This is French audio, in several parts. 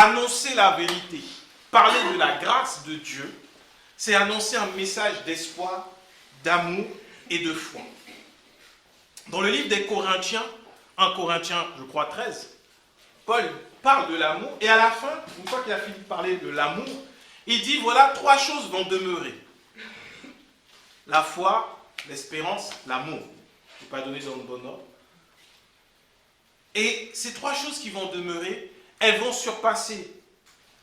annoncer la vérité, parler de la grâce de Dieu, c'est annoncer un message d'espoir, d'amour et de foi. Dans le livre des Corinthiens, 1 Corinthiens, je crois 13, Paul parle de l'amour et à la fin, une fois qu'il a fini de parler de l'amour, il dit voilà, 3 choses vont demeurer. La foi, l'espérance, l'amour. Je ne vais pas donner dans le bon ordre. Et ces 3 choses qui vont demeurer, elles vont surpasser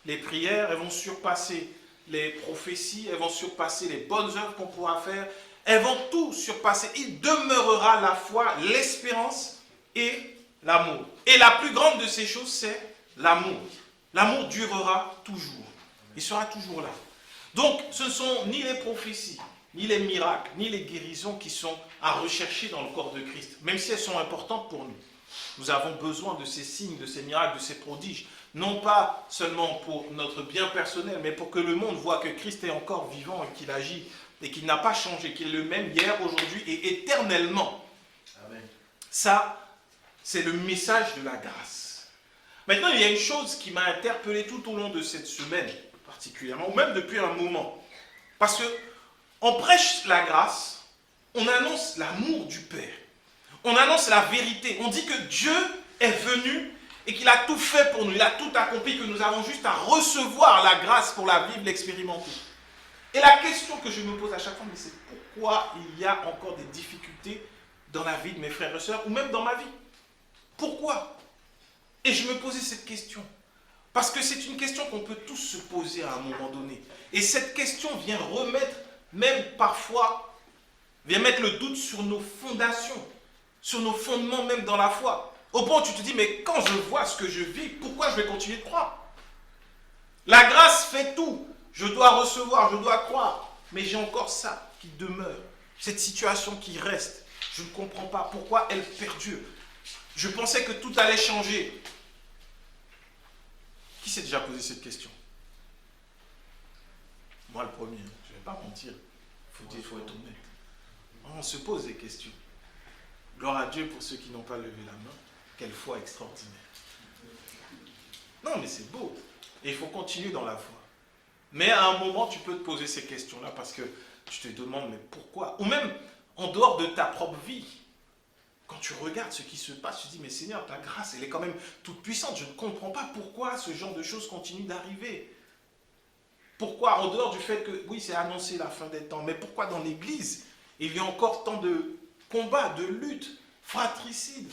les prières, elles vont surpasser les prophéties, elles vont surpasser les bonnes œuvres qu'on pourra faire, elles vont tout surpasser. Il demeurera la foi, l'espérance et l'amour. Et la plus grande de ces choses, c'est l'amour. L'amour durera toujours. Il sera toujours là. Donc, ce ne sont ni les prophéties, ni les miracles, ni les guérisons qui sont à rechercher dans le corps de Christ, même si elles sont importantes pour nous. Nous avons besoin de ces signes, de ces miracles, de ces prodiges, non pas seulement pour notre bien personnel, mais pour que le monde voit que Christ est encore vivant et qu'il agit, et qu'il n'a pas changé, qu'il est le même hier, aujourd'hui et éternellement. Amen. Ça, c'est le message de la grâce. Maintenant, il y a une chose qui m'a interpellé tout au long de cette semaine, particulièrement, ou même depuis un moment. Parce qu'on prêche la grâce, on annonce l'amour du Père. On annonce la vérité. On dit que Dieu est venu et qu'il a tout fait pour nous. Il a tout accompli, que nous avons juste à recevoir la grâce pour la vivre, l'expérimenter. Et la question que je me pose à chaque fois, c'est pourquoi il y a encore des difficultés dans la vie de mes frères et sœurs, ou même dans ma vie? Pourquoi? Et je me posais cette question. Parce que c'est une question qu'on peut tous se poser à un moment donné. Et cette question vient remettre, même parfois, vient mettre le doute sur nos fondations, sur nos fondements même dans la foi. Au point où tu te dis, mais quand je vois ce que je vis, pourquoi je vais continuer de croire? La grâce fait tout. Je dois recevoir, je dois croire. Mais j'ai encore ça qui demeure. Cette situation qui reste. Je ne comprends pas pourquoi elle perdure. Je pensais que tout allait changer. Qui s'est déjà posé cette question? Moi le premier, je ne vais pas mentir. Il faut être honnête. On se pose des questions. Gloire à Dieu pour ceux qui n'ont pas levé la main. Quelle foi extraordinaire. Non, mais c'est beau. Et il faut continuer dans la foi. Mais à un moment, tu peux te poser ces questions-là parce que tu te demandes, mais pourquoi? Ou même, en dehors de ta propre vie, quand tu regardes ce qui se passe, tu te dis, mais Seigneur, ta grâce, elle est quand même toute puissante. Je ne comprends pas pourquoi ce genre de choses continue d'arriver. Pourquoi, en dehors du fait que, oui, c'est annoncé la fin des temps, mais pourquoi dans l'Église, il y a encore tant de combats, de luttes, fratricides?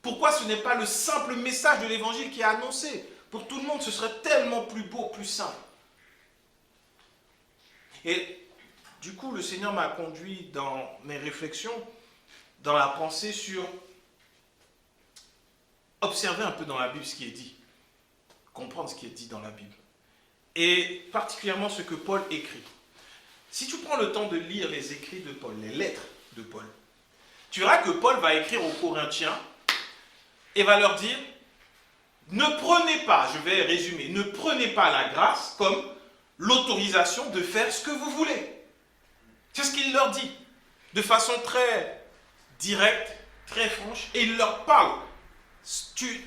Pourquoi ce n'est pas le simple message de l'Évangile qui est annoncé? Pour tout le monde, ce serait tellement plus beau, plus simple. Et du coup, le Seigneur m'a conduit dans mes réflexions, dans la pensée sur observer un peu dans la Bible ce qui est dit, comprendre ce qui est dit dans la Bible. Et particulièrement ce que Paul écrit. Si tu prends le temps de lire les écrits de Paul, les lettres de Paul, tu verras que Paul va écrire aux Corinthiens et va leur dire, ne prenez pas, je vais résumer, ne prenez pas la grâce comme l'autorisation de faire ce que vous voulez. C'est ce qu'il leur dit, de façon très directe, très franche, et il leur parle.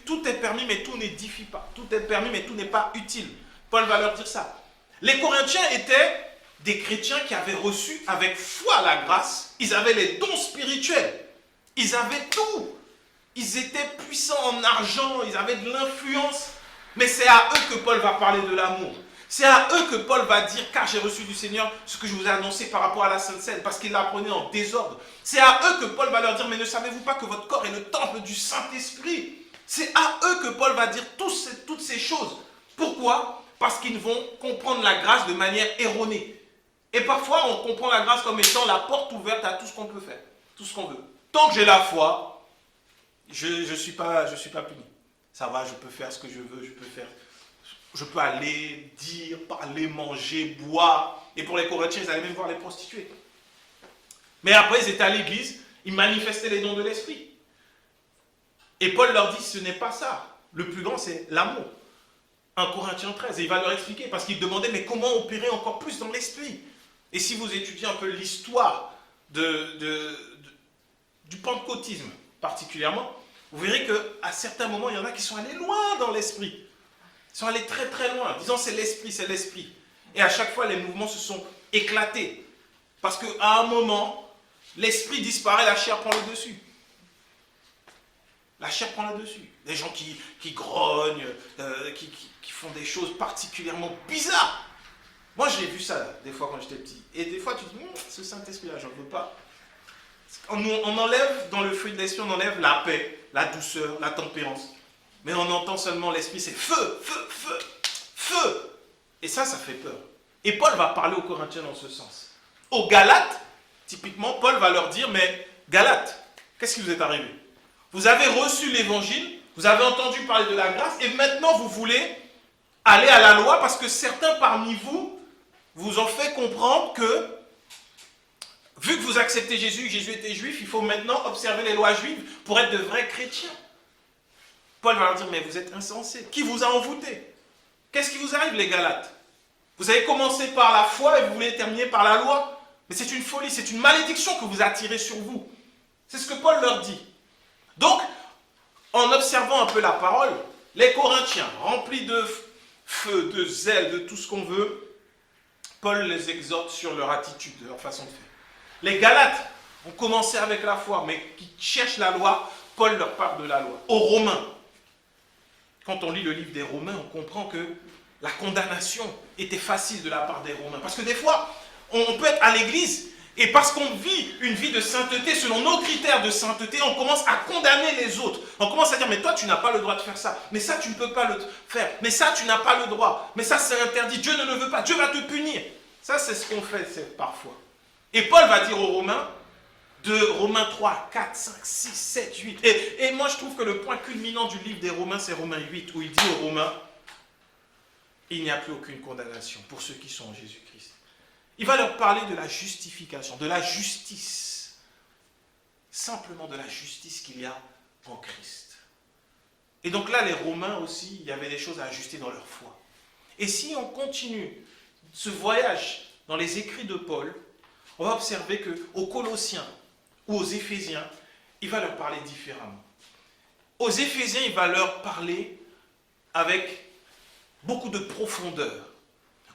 Tout est permis, mais tout n'édifie pas. Tout est permis, mais tout n'est pas utile. Paul va leur dire ça. Les Corinthiens étaient des chrétiens qui avaient reçu avec foi la grâce. Ils avaient les dons spirituels. Ils avaient tout. Ils étaient puissants en argent, ils avaient de l'influence. Mais c'est à eux que Paul va parler de l'amour. C'est à eux que Paul va dire, car j'ai reçu du Seigneur ce que je vous ai annoncé par rapport à la Sainte Seine, parce qu'ils l'apprenaient en désordre. C'est à eux que Paul va leur dire, mais ne savez-vous pas que votre corps est le temple du Saint-Esprit? C'est à eux que Paul va dire toutes ces choses. Pourquoi? Parce qu'ils vont comprendre la grâce de manière erronée. Et parfois, on comprend la grâce comme étant la porte ouverte à tout ce qu'on peut faire, tout ce qu'on veut. Tant que j'ai la foi, je suis pas puni. Ça va, je peux faire ce que je veux, je peux aller, dire, parler, manger, boire. Et pour les Corinthiens, ils allaient même voir les prostituées. Mais après, ils étaient à l'église, ils manifestaient les dons de l'esprit. Et Paul leur dit, ce n'est pas ça. Le plus grand, c'est l'amour. 1 Corinthiens 13. Et il va leur expliquer, parce qu'il demandait, mais comment opérer encore plus dans l'esprit? Et si vous étudiez un peu l'histoire du pentecôtisme, particulièrement, vous verrez qu'à certains moments, il y en a qui sont allés loin dans l'esprit. Ils sont allés très très loin, disant c'est l'esprit, c'est l'esprit. Et à chaque fois, les mouvements se sont éclatés. Parce qu'à un moment, l'esprit disparaît, la chair prend le dessus. La chair prend le dessus. Des gens qui grognent, qui font des choses particulièrement bizarres. Moi, j'ai vu ça des fois quand j'étais petit. Et des fois, tu te dis, ce Saint-Esprit-là, j'en veux pas. On enlève dans le fruit de l'esprit, on enlève la paix, la douceur, la tempérance. Mais on entend seulement l'esprit, c'est feu, feu, feu, feu. Et ça fait peur. Et Paul va parler aux Corinthiens dans ce sens. Aux Galates, typiquement, Paul va leur dire, mais Galates, qu'est-ce qui vous est arrivé? Vous avez reçu l'évangile, vous avez entendu parler de la grâce, et maintenant vous voulez aller à la loi parce que certains parmi vous vous ont fait comprendre que, vu que vous acceptez Jésus, Jésus était juif, il faut maintenant observer les lois juives pour être de vrais chrétiens. Paul va leur dire, mais vous êtes insensés. Qui vous a envoûté? Qu'est-ce qui vous arrive, les Galates? Vous avez commencé par la foi et vous voulez terminer par la loi? Mais c'est une folie, c'est une malédiction que vous attirez sur vous. C'est ce que Paul leur dit. Donc, en observant un peu la parole, les Corinthiens, remplis de feu, de zèle, de tout ce qu'on veut, Paul les exhorte sur leur attitude, leur façon de faire. Les Galates ont commencé avec la foi, mais qui cherchent la loi, Paul leur parle de la loi. Aux Romains, quand on lit le livre des Romains, on comprend que la condamnation était facile de la part des Romains. Parce que des fois, on peut être à l'église, et parce qu'on vit une vie de sainteté, selon nos critères de sainteté, on commence à condamner les autres. On commence à dire, mais toi, tu n'as pas le droit de faire ça. Mais ça, tu ne peux pas le faire. Mais ça, tu n'as pas le droit. Mais ça, c'est interdit. Dieu ne le veut pas. Dieu va te punir. Ça, c'est ce qu'on fait parfois. Et Paul va dire aux Romains, de Romains 3, 4, 5, 6, 7, 8. Et moi, je trouve que le point culminant du livre des Romains, c'est Romains 8, où il dit aux Romains, il n'y a plus aucune condamnation pour ceux qui sont en Jésus-Christ. Il va leur parler de la justification, de la justice. Simplement de la justice qu'il y a en Christ. Et donc là, les Romains aussi, il y avait des choses à ajuster dans leur foi. Et si on continue ce voyage dans les écrits de Paul, on va observer qu'aux Colossiens ou aux Éphésiens, il va leur parler différemment. Aux Éphésiens, il va leur parler avec beaucoup de profondeur.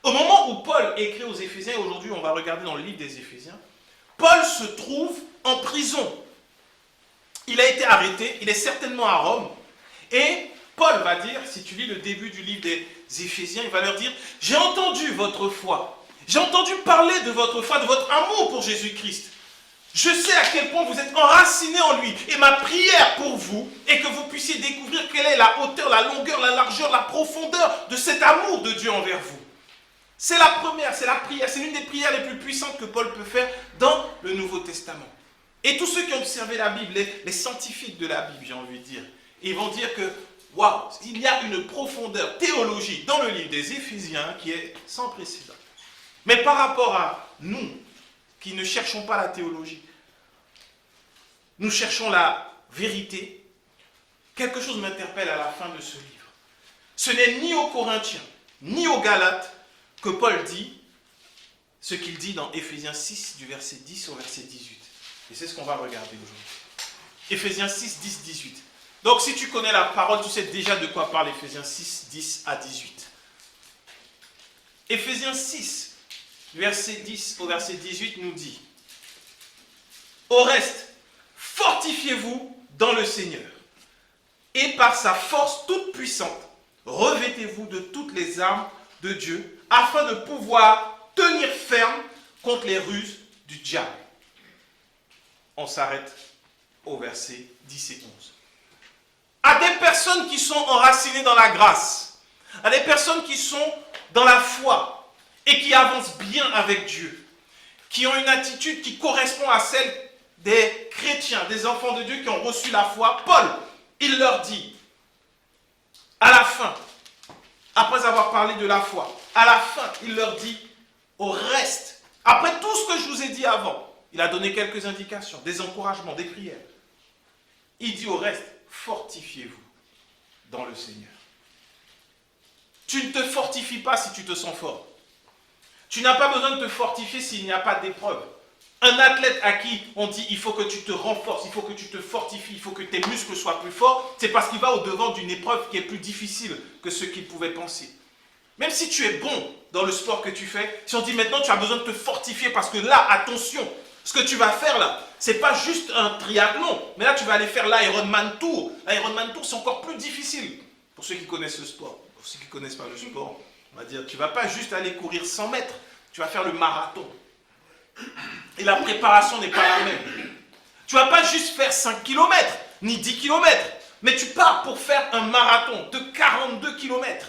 Au moment où Paul écrit aux Éphésiens, et aujourd'hui on va regarder dans le livre des Éphésiens, Paul se trouve en prison. Il a été arrêté, il est certainement à Rome, et Paul va dire, si tu lis le début du livre des Éphésiens, il va leur dire, j'ai entendu votre foi, j'ai entendu parler de votre foi, de votre amour pour Jésus-Christ. Je sais à quel point vous êtes enracinés en lui. Et ma prière pour vous est que vous puissiez découvrir quelle est la hauteur, la longueur, la largeur, la profondeur de cet amour de Dieu envers vous. C'est la première, c'est la prière. C'est l'une des prières les plus puissantes que Paul peut faire dans le Nouveau Testament. Et tous ceux qui ont observé la Bible, les scientifiques de la Bible, j'ai envie de dire, ils vont dire que, waouh, il y a une profondeur théologique dans le livre des Éphésiens qui est sans précédent. Mais par rapport à nous, qui ne cherchons pas la théologie, nous cherchons la vérité, quelque chose m'interpelle à la fin de ce livre. Ce n'est ni aux Corinthiens, ni aux Galates que Paul dit ce qu'il dit dans Éphésiens 6, du verset 10 au verset 18. Et c'est ce qu'on va regarder aujourd'hui. Éphésiens 6, 10, 18. Donc si tu connais la parole, tu sais déjà de quoi parle Éphésiens 6, 10 à 18. Éphésiens 6, verset 10 au verset 18 nous dit, au reste, fortifiez-vous dans le Seigneur, et par sa force toute puissante, revêtez-vous de toutes les armes de Dieu, afin de pouvoir tenir ferme contre les ruses du diable. On s'arrête au verset 10 et 11. À des personnes qui sont enracinées dans la grâce, à des personnes qui sont dans la foi et qui avancent bien avec Dieu, qui ont une attitude qui correspond à celle des chrétiens, des enfants de Dieu qui ont reçu la foi, Paul, il leur dit, à la fin, après avoir parlé de la foi, à la fin, il leur dit, au reste, après tout ce que je vous ai dit avant, il a donné quelques indications, des encouragements, des prières. Il dit au reste, fortifiez-vous dans le Seigneur. Tu ne te fortifies pas si tu te sens fort. Tu n'as pas besoin de te fortifier s'il n'y a pas d'épreuve. Un athlète à qui on dit il faut que tu te renforces, il faut que tu te fortifies, il faut que tes muscles soient plus forts, c'est parce qu'il va au-devant d'une épreuve qui est plus difficile que ce qu'il pouvait penser. Même si tu es bon dans le sport que tu fais, si on dit maintenant tu as besoin de te fortifier parce que là, attention, ce que tu vas faire là, c'est pas juste un triathlon, mais là tu vas aller faire l'Ironman Tour. L'Ironman Tour c'est encore plus difficile pour ceux qui connaissent le sport. Pour ceux qui ne connaissent pas le sport, on va dire tu vas pas juste aller courir 100 mètres, tu vas faire le marathon. Et la préparation n'est pas la même. Tu vas pas juste faire 5 km, ni 10 km, mais tu pars pour faire un marathon de 42 km.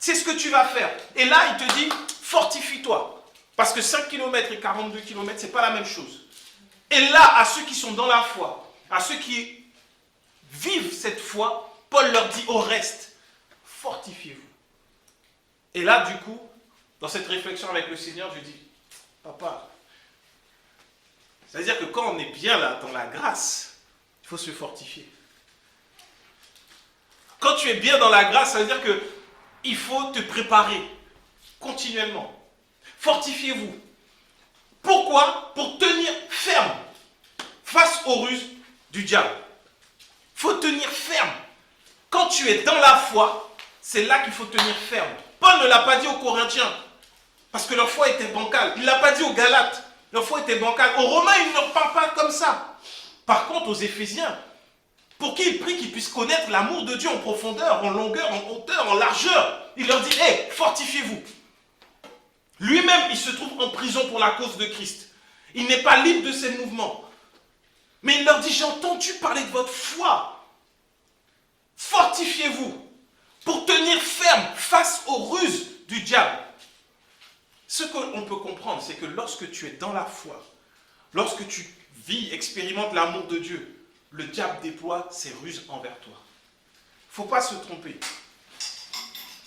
C'est ce que tu vas faire. Et là, il te dit, fortifie-toi. Parce que 5 km et 42 km, ce n'est pas la même chose. Et là, à ceux qui sont dans la foi, à ceux qui vivent cette foi, Paul leur dit au reste, fortifiez-vous. Et là, du coup, dans cette réflexion avec le Seigneur, je dis, papa, c'est-à-dire que quand on est bien là, dans la grâce, il faut se fortifier. Quand tu es bien dans la grâce, ça veut dire que il faut te préparer continuellement. Fortifiez-vous. Pourquoi? Pour tenir ferme face aux ruses du diable. Il faut tenir ferme. Quand tu es dans la foi, c'est là qu'il faut tenir ferme. Paul ne l'a pas dit aux Corinthiens, parce que leur foi était bancale. Il ne l'a pas dit aux Galates, leur foi était bancale. Aux Romains, il ne leur parle pas comme ça. Par contre, aux Éphésiens, pour qui il prie qu'ils puissent connaître l'amour de Dieu en profondeur, en longueur, en hauteur, en largeur. Il leur dit, hey, fortifiez-vous. Lui-même, il se trouve en prison pour la cause de Christ. Il n'est pas libre de ses mouvements. Mais il leur dit, j'ai entendu parler de votre foi. Fortifiez-vous pour tenir ferme face aux ruses du diable. Ce qu'on peut comprendre, c'est que lorsque tu es dans la foi, lorsque tu vis, expérimentes l'amour de Dieu, le diable déploie ses ruses envers toi. Il ne faut pas se tromper.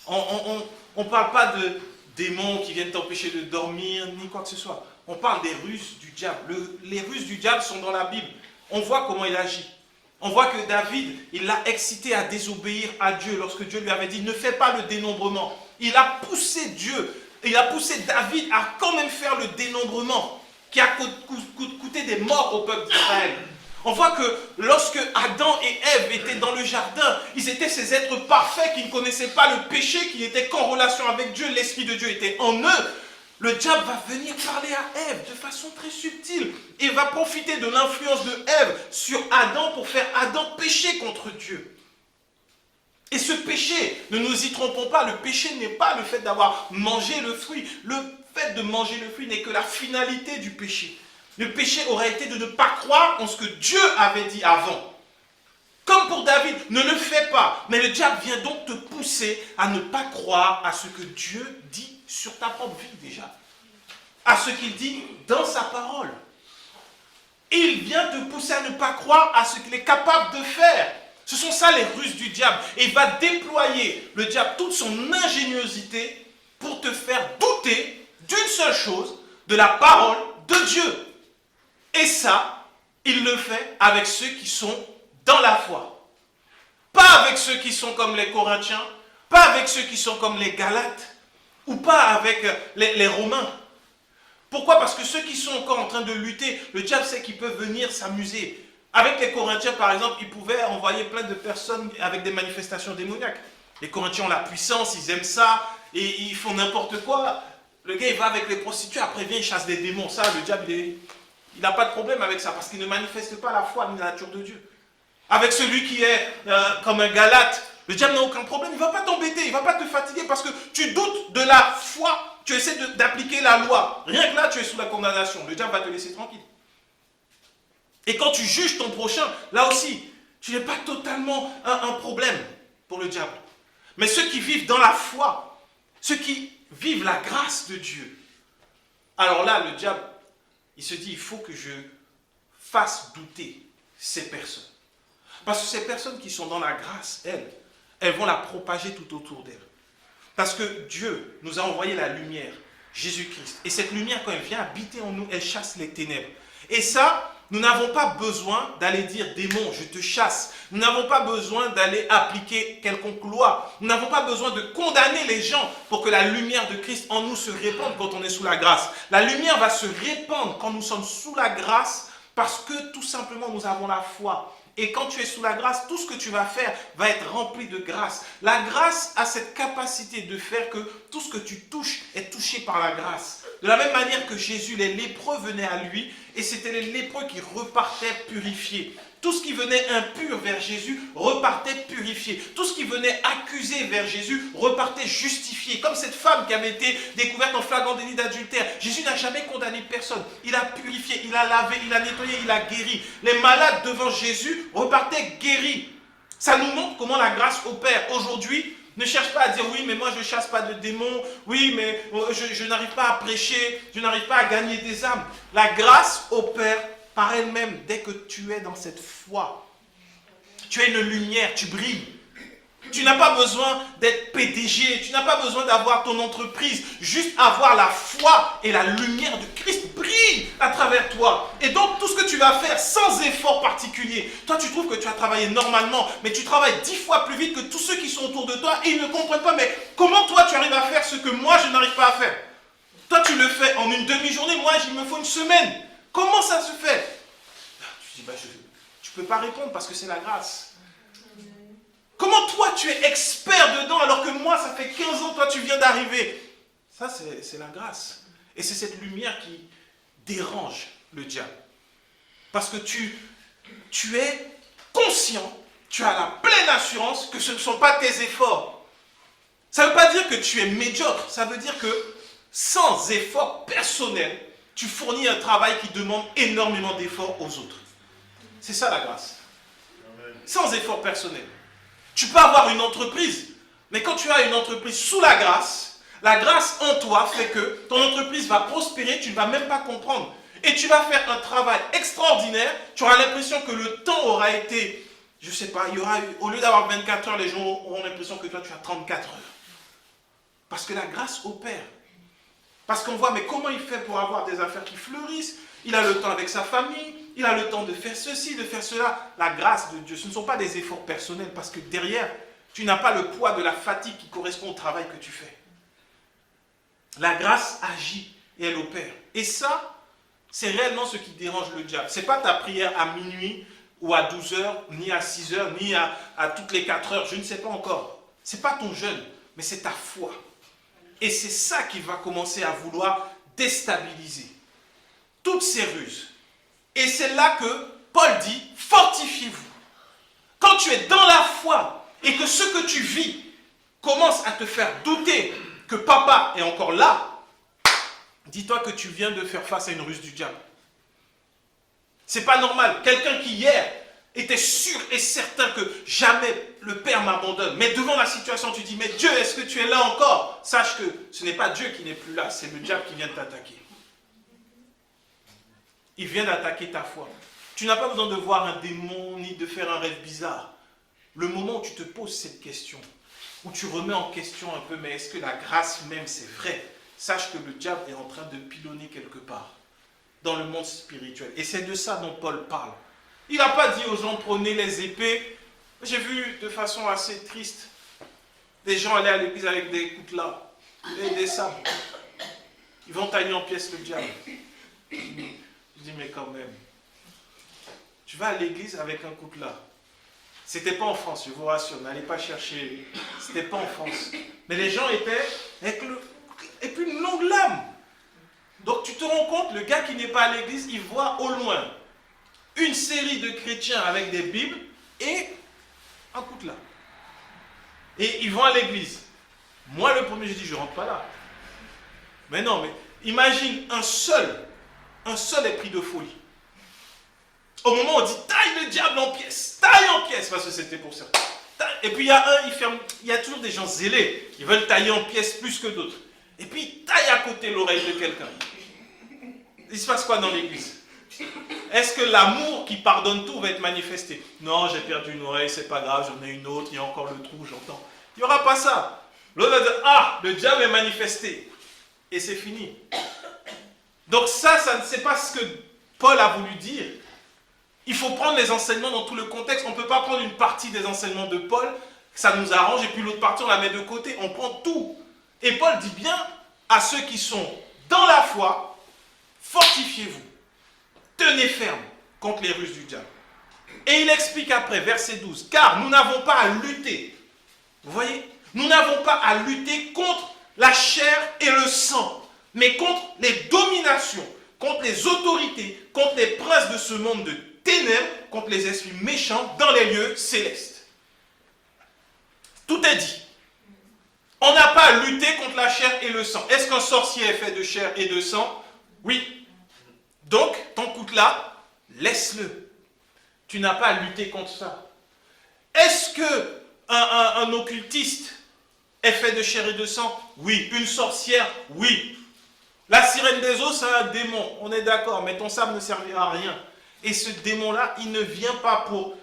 On ne parle pas de démons qui viennent t'empêcher de dormir, ni quoi que ce soit. On parle des ruses du diable. Les ruses du diable sont dans la Bible. On voit comment il agit. On voit que David, il l'a excité à désobéir à Dieu lorsque Dieu lui avait dit « Ne fais pas le dénombrement ». Il a poussé David à quand même faire le dénombrement qui a coûté des morts au peuple d'Israël. On voit que lorsque Adam et Ève étaient dans le jardin, ils étaient ces êtres parfaits qui ne connaissaient pas le péché, qui n'étaient qu'en relation avec Dieu, l'Esprit de Dieu était en eux. Le diable va venir parler à Ève de façon très subtile et va profiter de l'influence de Ève sur Adam pour faire Adam pécher contre Dieu. Et ce péché, ne nous y trompons pas, le péché n'est pas le fait d'avoir mangé le fruit. Le fait de manger le fruit n'est que la finalité du péché. Le péché aurait été de ne pas croire en ce que Dieu avait dit avant. Comme pour David, ne le fais pas. Mais le diable vient donc te pousser à ne pas croire à ce que Dieu dit sur ta propre vie déjà. À ce qu'il dit dans sa parole. Il vient te pousser à ne pas croire à ce qu'il est capable de faire. Ce sont ça les ruses du diable. Et il va déployer, le diable, toute son ingéniosité pour te faire douter d'une seule chose, de la parole de Dieu. Et ça, il le fait avec ceux qui sont dans la foi. Pas avec ceux qui sont comme les Corinthiens, pas avec ceux qui sont comme les Galates, ou pas avec les Romains. Pourquoi? Parce que ceux qui sont encore en train de lutter, le diable sait qu'ils peuvent venir s'amuser. Avec les Corinthiens, par exemple, ils pouvaient envoyer plein de personnes avec des manifestations démoniaques. Les Corinthiens ont la puissance, ils aiment ça, et ils font n'importe quoi. Le gars, il va avec les prostituées, après il vient, il chasse des démons. Ça, le diable, il n'a pas de problème avec ça, parce qu'il ne manifeste pas la foi ni la nature de Dieu. Avec celui qui est comme un Galate, le diable n'a aucun problème, il ne va pas t'embêter, il ne va pas te fatiguer, parce que tu doutes de la foi, tu essaies d'appliquer la loi. Rien que là, tu es sous la condamnation, le diable va te laisser tranquille. Et quand tu juges ton prochain, là aussi, tu n'es pas totalement un problème pour le diable. Mais ceux qui vivent dans la foi, ceux qui vivent la grâce de Dieu, alors là, le diable, il se dit, il faut que je fasse douter ces personnes. Parce que ces personnes qui sont dans la grâce, elles vont la propager tout autour d'elles. Parce que Dieu nous a envoyé la lumière, Jésus-Christ. Et cette lumière, quand elle vient habiter en nous, elle chasse les ténèbres. Et ça, Nous n'avons pas besoin d'aller dire démon, je te chasse. Nous n'avons pas besoin d'aller appliquer quelconque loi. Nous n'avons pas besoin de condamner les gens pour que la lumière de Christ en nous se répande quand on est sous la grâce. La lumière va se répandre quand nous sommes sous la grâce parce que tout simplement nous avons la foi. Et quand tu es sous la grâce, tout ce que tu vas faire va être rempli de grâce. La grâce a cette capacité de faire que tout ce que tu touches est touché par la grâce. De la même manière que Jésus, les lépreux venaient à lui et c'était les lépreux qui repartaient purifiés. Tout ce qui venait impur vers Jésus repartait purifié. Tout ce qui venait accusé vers Jésus repartait justifié. Comme cette femme qui avait été découverte en flagrant délit d'adultère. Jésus n'a jamais condamné personne. Il a purifié, il a lavé, il a nettoyé, il a guéri. Les malades devant Jésus repartaient guéris. Ça nous montre comment la grâce opère. Aujourd'hui, ne cherche pas à dire oui, mais moi je ne chasse pas de démons. Oui, mais je n'arrive pas à prêcher. Je n'arrive pas à gagner des âmes. La grâce opère par elle-même, dès que tu es dans cette foi, tu es une lumière, tu brilles. Tu n'as pas besoin d'être PDG, tu n'as pas besoin d'avoir ton entreprise, juste avoir la foi et la lumière de Christ brille à travers toi. Et donc tout ce que tu vas faire sans effort particulier, toi tu trouves que tu as travaillé normalement, mais tu travailles 10 fois plus vite que tous ceux qui sont autour de toi et ils ne comprennent pas, mais comment toi tu arrives à faire ce que moi je n'arrive pas à faire? Toi tu le fais en une demi-journée, moi il me faut une semaine. Comment ça se fait? Tu dis, tu ne peux pas répondre parce que c'est la grâce. Comment toi tu es expert dedans alors que moi ça fait 15 ans, toi tu viens d'arriver? Ça c'est la grâce. Et c'est cette lumière qui dérange le diable. Parce que tu es conscient, tu as la pleine assurance que ce ne sont pas tes efforts. Ça ne veut pas dire que tu es médiocre, ça veut dire que sans effort personnel, tu fournis un travail qui demande énormément d'efforts aux autres. C'est ça la grâce. Sans effort personnel. Tu peux avoir une entreprise, mais quand tu as une entreprise sous la grâce en toi fait que ton entreprise va prospérer, tu ne vas même pas comprendre. Et tu vas faire un travail extraordinaire, tu auras l'impression que le temps aura été, je ne sais pas, au lieu d'avoir 24 heures, les gens auront l'impression que toi tu as 34 heures. Parce que la grâce opère. Parce qu'on voit, mais comment il fait pour avoir des affaires qui fleurissent? Il a le temps avec sa famille, il a le temps de faire ceci, de faire cela. La grâce de Dieu, ce ne sont pas des efforts personnels, parce que derrière, tu n'as pas le poids de la fatigue qui correspond au travail que tu fais. La grâce agit et elle opère. Et ça, c'est réellement ce qui dérange le diable. Ce n'est pas ta prière à minuit ou à 12 heures, ni à 6 heures, ni à toutes les 4 heures, je ne sais pas encore. Ce n'est pas ton jeûne, mais c'est ta foi. Et c'est ça qui va commencer à vouloir déstabiliser toutes ces ruses. Et c'est là que Paul dit, fortifiez-vous. Quand tu es dans la foi et que ce que tu vis commence à te faire douter que papa est encore là, dis-toi que tu viens de faire face à une ruse du diable. C'est pas normal. Quelqu'un qui hier était sûr et certain que jamais le Père m'abandonne. Mais devant la situation, tu dis, mais Dieu, est-ce que tu es là encore? Sache que ce n'est pas Dieu qui n'est plus là, c'est le diable qui vient de t'attaquer. Il vient d'attaquer ta foi. Tu n'as pas besoin de voir un démon ni de faire un rêve bizarre. Le moment où tu te poses cette question, où tu remets en question un peu, mais est-ce que la grâce même c'est vrai? Sache que le diable est en train de pilonner quelque part dans le monde spirituel. Et c'est de ça dont Paul parle. Il n'a pas dit aux gens, prenez les épées. J'ai vu de façon assez triste des gens aller à l'église avec des coutelas et des sabres. Ils vont tailler en pièces le diable. Je dis, mais quand même, tu vas à l'église avec un coutelas. C'était pas en France, je vous rassure, n'allez pas chercher. C'était pas en France. Mais les gens étaient avec et puis une longue lame. Donc tu te rends compte, le gars qui n'est pas à l'église, il voit au loin une série de chrétiens avec des Bibles et un coutelas. Et ils vont à l'église. Moi, le premier, je dis, je ne rentre pas là. Mais non, mais imagine un seul est pris de folie. Au moment où on dit, taille le diable en pièces, parce que c'était pour certains. Et puis il y a il y a toujours des gens zélés qui veulent tailler en pièces plus que d'autres. Et puis il taille à côté l'oreille de quelqu'un. Il se passe quoi dans l'église? Est-ce que l'amour qui pardonne tout va être manifesté? Non, j'ai perdu une oreille, c'est pas grave, j'en ai une autre, il y a encore le trou, j'entends. Il n'y aura pas ça. L'autre va dire, ah, le diable est manifesté. Et c'est fini. Donc ça, c'est pas ce que Paul a voulu dire. Il faut prendre les enseignements dans tout le contexte. On ne peut pas prendre une partie des enseignements de Paul, ça nous arrange, et puis l'autre partie, on la met de côté. On prend tout. Et Paul dit bien à ceux qui sont dans la foi, fortifiez-vous, tenez ferme contre les ruses du diable. Et il explique après, verset 12, car nous n'avons pas à lutter. Vous voyez, nous n'avons pas à lutter contre la chair et le sang, mais contre les dominations, contre les autorités, contre les princes de ce monde de ténèbres, contre les esprits méchants dans les lieux célestes. Tout est dit. On n'a pas à lutter contre la chair et le sang. Est-ce qu'un sorcier est fait de chair et de sang? Oui. Donc, ton coutelas, laisse-le. Tu n'as pas à lutter contre ça. Est-ce que un occultiste est fait de chair et de sang? Oui. Une sorcière? Oui. La sirène des eaux, c'est un démon. On est d'accord, mais ton sabre ne servira à rien. Et ce démon-là, il ne vient pas pour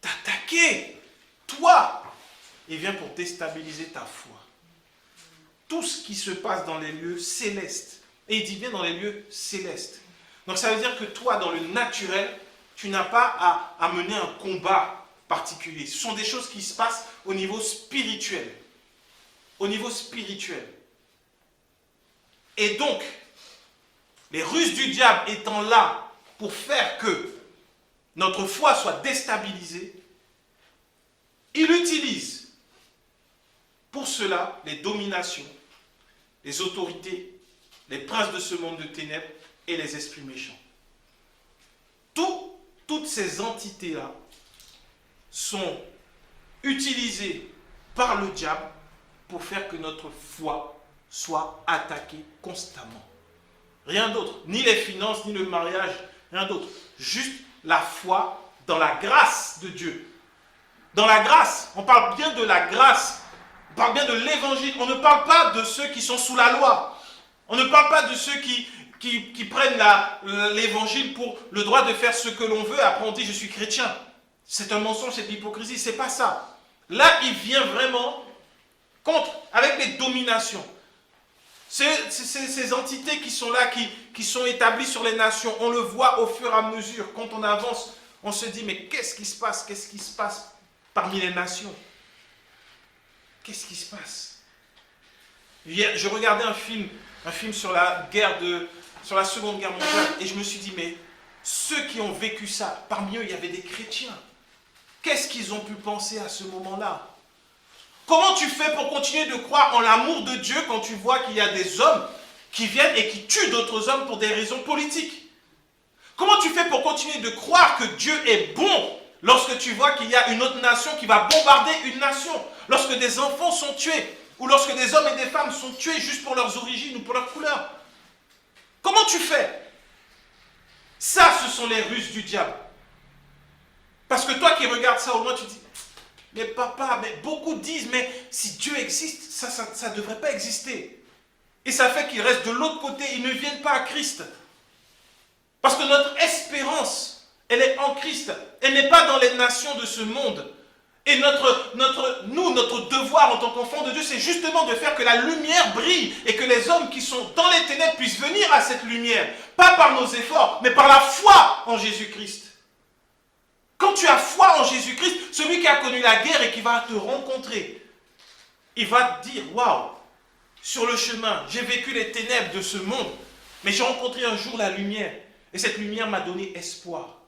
t'attaquer. Toi, il vient pour déstabiliser ta foi. Tout ce qui se passe dans les lieux célestes. Et il dit bien dans les lieux célestes. Donc ça veut dire que toi, dans le naturel, tu n'as pas à mener un combat particulier. Ce sont des choses qui se passent au niveau spirituel. Au niveau spirituel. Et donc, les ruses du diable étant là pour faire que notre foi soit déstabilisée, il utilise pour cela les dominations, les autorités, les princes de ce monde de ténèbres et les esprits méchants. Toutes ces entités-là sont utilisées par le diable pour faire que notre foi soit attaquée constamment. Rien d'autre, ni les finances, ni le mariage, rien d'autre. Juste la foi dans la grâce de Dieu. Dans la grâce, on parle bien de la grâce, on parle bien de l'évangile, on ne parle pas de ceux qui sont sous la loi. On ne parle pas de ceux qui prennent l'évangile pour le droit de faire ce que l'on veut, après on dit je suis chrétien. C'est un mensonge, c'est de l'hypocrisie, c'est pas ça. Là, il vient vraiment contre, avec les dominations. Ces entités qui sont là, qui sont établies sur les nations, on le voit au fur et à mesure. Quand on avance, on se dit, mais qu'est-ce qui se passe? Qu'est-ce qui se passe parmi les nations? Qu'est-ce qui se passe? Je regardais un film sur la Seconde Guerre mondiale, et je me suis dit, mais ceux qui ont vécu ça, parmi eux, il y avait des chrétiens. Qu'est-ce qu'ils ont pu penser à ce moment-là? Comment tu fais pour continuer de croire en l'amour de Dieu quand tu vois qu'il y a des hommes qui viennent et qui tuent d'autres hommes pour des raisons politiques? Comment tu fais pour continuer de croire que Dieu est bon lorsque tu vois qu'il y a une autre nation qui va bombarder une nation? Lorsque des enfants sont tués, ou lorsque des hommes et des femmes sont tués juste pour leurs origines ou pour leur couleur? Comment tu fais? Ça, ce sont les ruses du diable. Parce que toi qui regardes ça au loin, tu dis, mais papa, mais beaucoup disent, mais si Dieu existe, ça ne devrait pas exister. Et ça fait qu'ils restent de l'autre côté, ils ne viennent pas à Christ. Parce que notre espérance, elle est en Christ. Elle n'est pas dans les nations de ce monde. Et notre devoir en tant qu'enfant de Dieu, c'est justement de faire que la lumière brille et que les hommes qui sont dans les ténèbres puissent venir à cette lumière. Pas par nos efforts, mais par la foi en Jésus-Christ. Quand tu as foi en Jésus-Christ, celui qui a connu la guerre et qui va te rencontrer, il va te dire, waouh, sur le chemin, j'ai vécu les ténèbres de ce monde, mais j'ai rencontré un jour la lumière. Et cette lumière m'a donné espoir.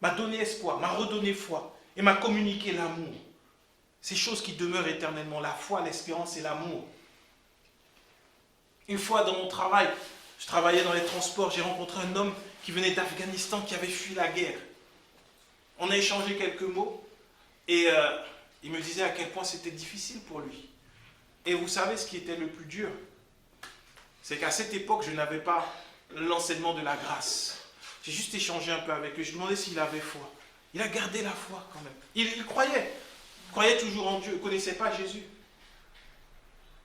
M'a donné espoir, m'a redonné foi et m'a communiqué l'amour. Ces choses qui demeurent éternellement, la foi, l'espérance et l'amour. Une fois dans mon travail, je travaillais dans les transports, j'ai rencontré un homme qui venait d'Afghanistan, qui avait fui la guerre. On a échangé quelques mots et il me disait à quel point c'était difficile pour lui. Et vous savez ce qui était le plus dur? C'est qu'à cette époque, je n'avais pas l'enseignement de la grâce. J'ai juste échangé un peu avec lui. Je lui demandais s'il avait foi. Il a gardé la foi quand même. Il croyait. Il croyait toujours en Dieu. Il ne connaissait pas Jésus.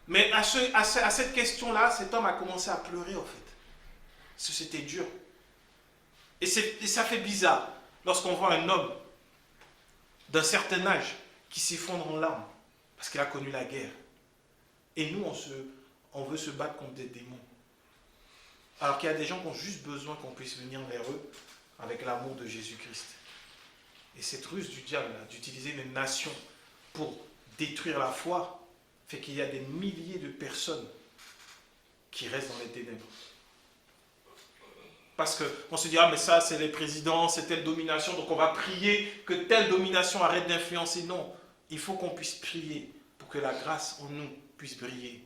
Mais à cette question-là, cet homme a commencé à pleurer en fait. Parce que c'était dur. Et ça fait bizarre lorsqu'on voit un homme d'un certain âge qui s'effondre en larmes parce qu'il a connu la guerre. Et nous, on veut se battre contre des démons. Alors qu'il y a des gens qui ont juste besoin qu'on puisse venir vers eux avec l'amour de Jésus-Christ. Et cette ruse du diable, d'utiliser les nations pour détruire la foi, fait qu'il y a des milliers de personnes qui restent dans les ténèbres. Parce qu'on se dit, ah mais ça c'est les présidents, c'est telle domination, donc on va prier que telle domination arrête d'influencer. Non, il faut qu'on puisse prier pour que la grâce en nous puisse briller.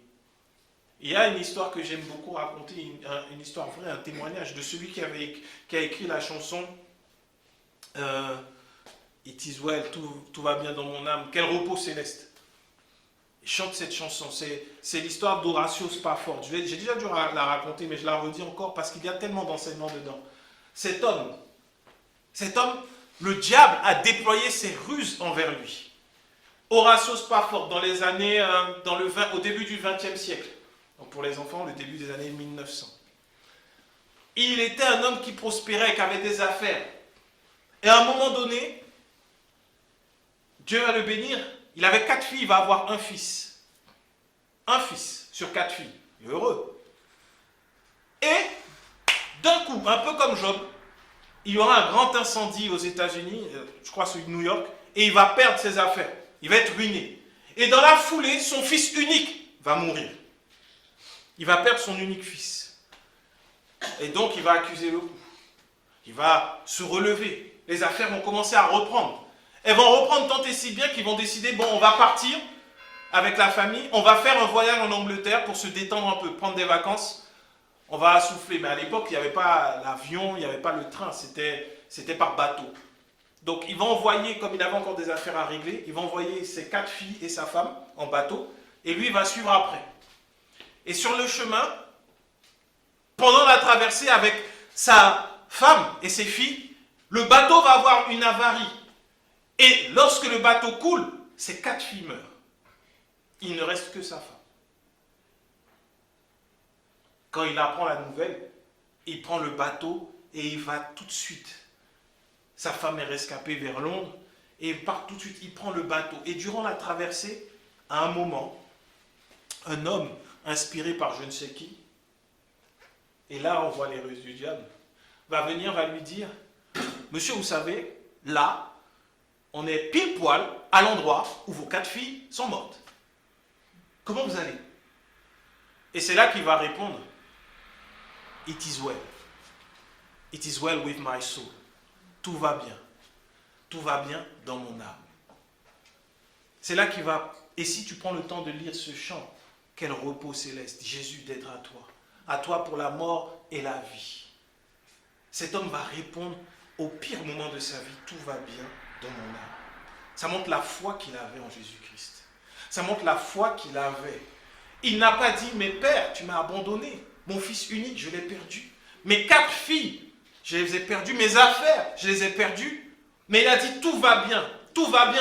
Il y a une histoire que j'aime beaucoup raconter, une histoire vraie, un témoignage de celui qui a écrit la chanson It is well, tout va bien dans mon âme, quel repos céleste. Il chante cette chanson, c'est l'histoire d'Horatio Spafford. J'ai déjà dû la raconter, mais je la redis encore parce qu'il y a tellement d'enseignements dedans. Cet homme, le diable a déployé ses ruses envers lui. Horatio Spafford, dans les années, au début du XXe siècle, donc pour les enfants, le début des années 1900. Il était un homme qui prospérait, qui avait des affaires. Et à un moment donné, Dieu va le bénir. Il avait 4 filles, il va avoir un fils. Un fils sur 4 filles. Il est heureux. Et, d'un coup, un peu comme Job, il y aura un grand incendie aux États-Unis, je crois celui de New York, et il va perdre ses affaires. Il va être ruiné. Et dans la foulée, son fils unique va mourir. Il va perdre son unique fils. Et donc, il va accuser le coup. Il va se relever. Les affaires vont commencer à reprendre. Elles vont reprendre tant et si bien qu'ils vont décider, bon, on va partir avec la famille, on va faire un voyage en Angleterre pour se détendre un peu, prendre des vacances. On va souffler. Mais à l'époque, il n'y avait pas l'avion, il n'y avait pas le train, c'était par bateau. Donc, il va envoyer, comme il avait encore des affaires à régler, il va envoyer ses 4 filles et sa femme en bateau, et lui, il va suivre après. Et sur le chemin, pendant la traversée avec sa femme et ses filles, le bateau va avoir une avarie. Et lorsque le bateau coule, ses 4 filles meurent. Il ne reste que sa femme. Quand il apprend la nouvelle, il prend le bateau et il va tout de suite. Sa femme est rescapée vers Londres et il part tout de suite, il prend le bateau. Et durant la traversée, à un moment, un homme inspiré par je ne sais qui, et là on voit les ruses du diable, va venir, va lui dire, monsieur, vous savez, là, on est pile poil à l'endroit où vos 4 filles sont mortes. Comment vous allez? Et c'est là qu'il va répondre, It is well. It is well with my soul. Tout va bien. Tout va bien dans mon âme. C'est là qu'il va, et si tu prends le temps de lire ce chant, quel repos céleste, Jésus d'être à toi pour la mort et la vie. Cet homme va répondre au pire moment de sa vie, tout va bien dans mon âme. Ça montre la foi qu'il avait en Jésus-Christ. Ça montre la foi qu'il avait. Il n'a pas dit, mais Père, tu m'as abandonné. Mon fils unique, je l'ai perdu. Mes 4 filles, je les ai perdues. Mes affaires, je les ai perdues. Mais il a dit, tout va bien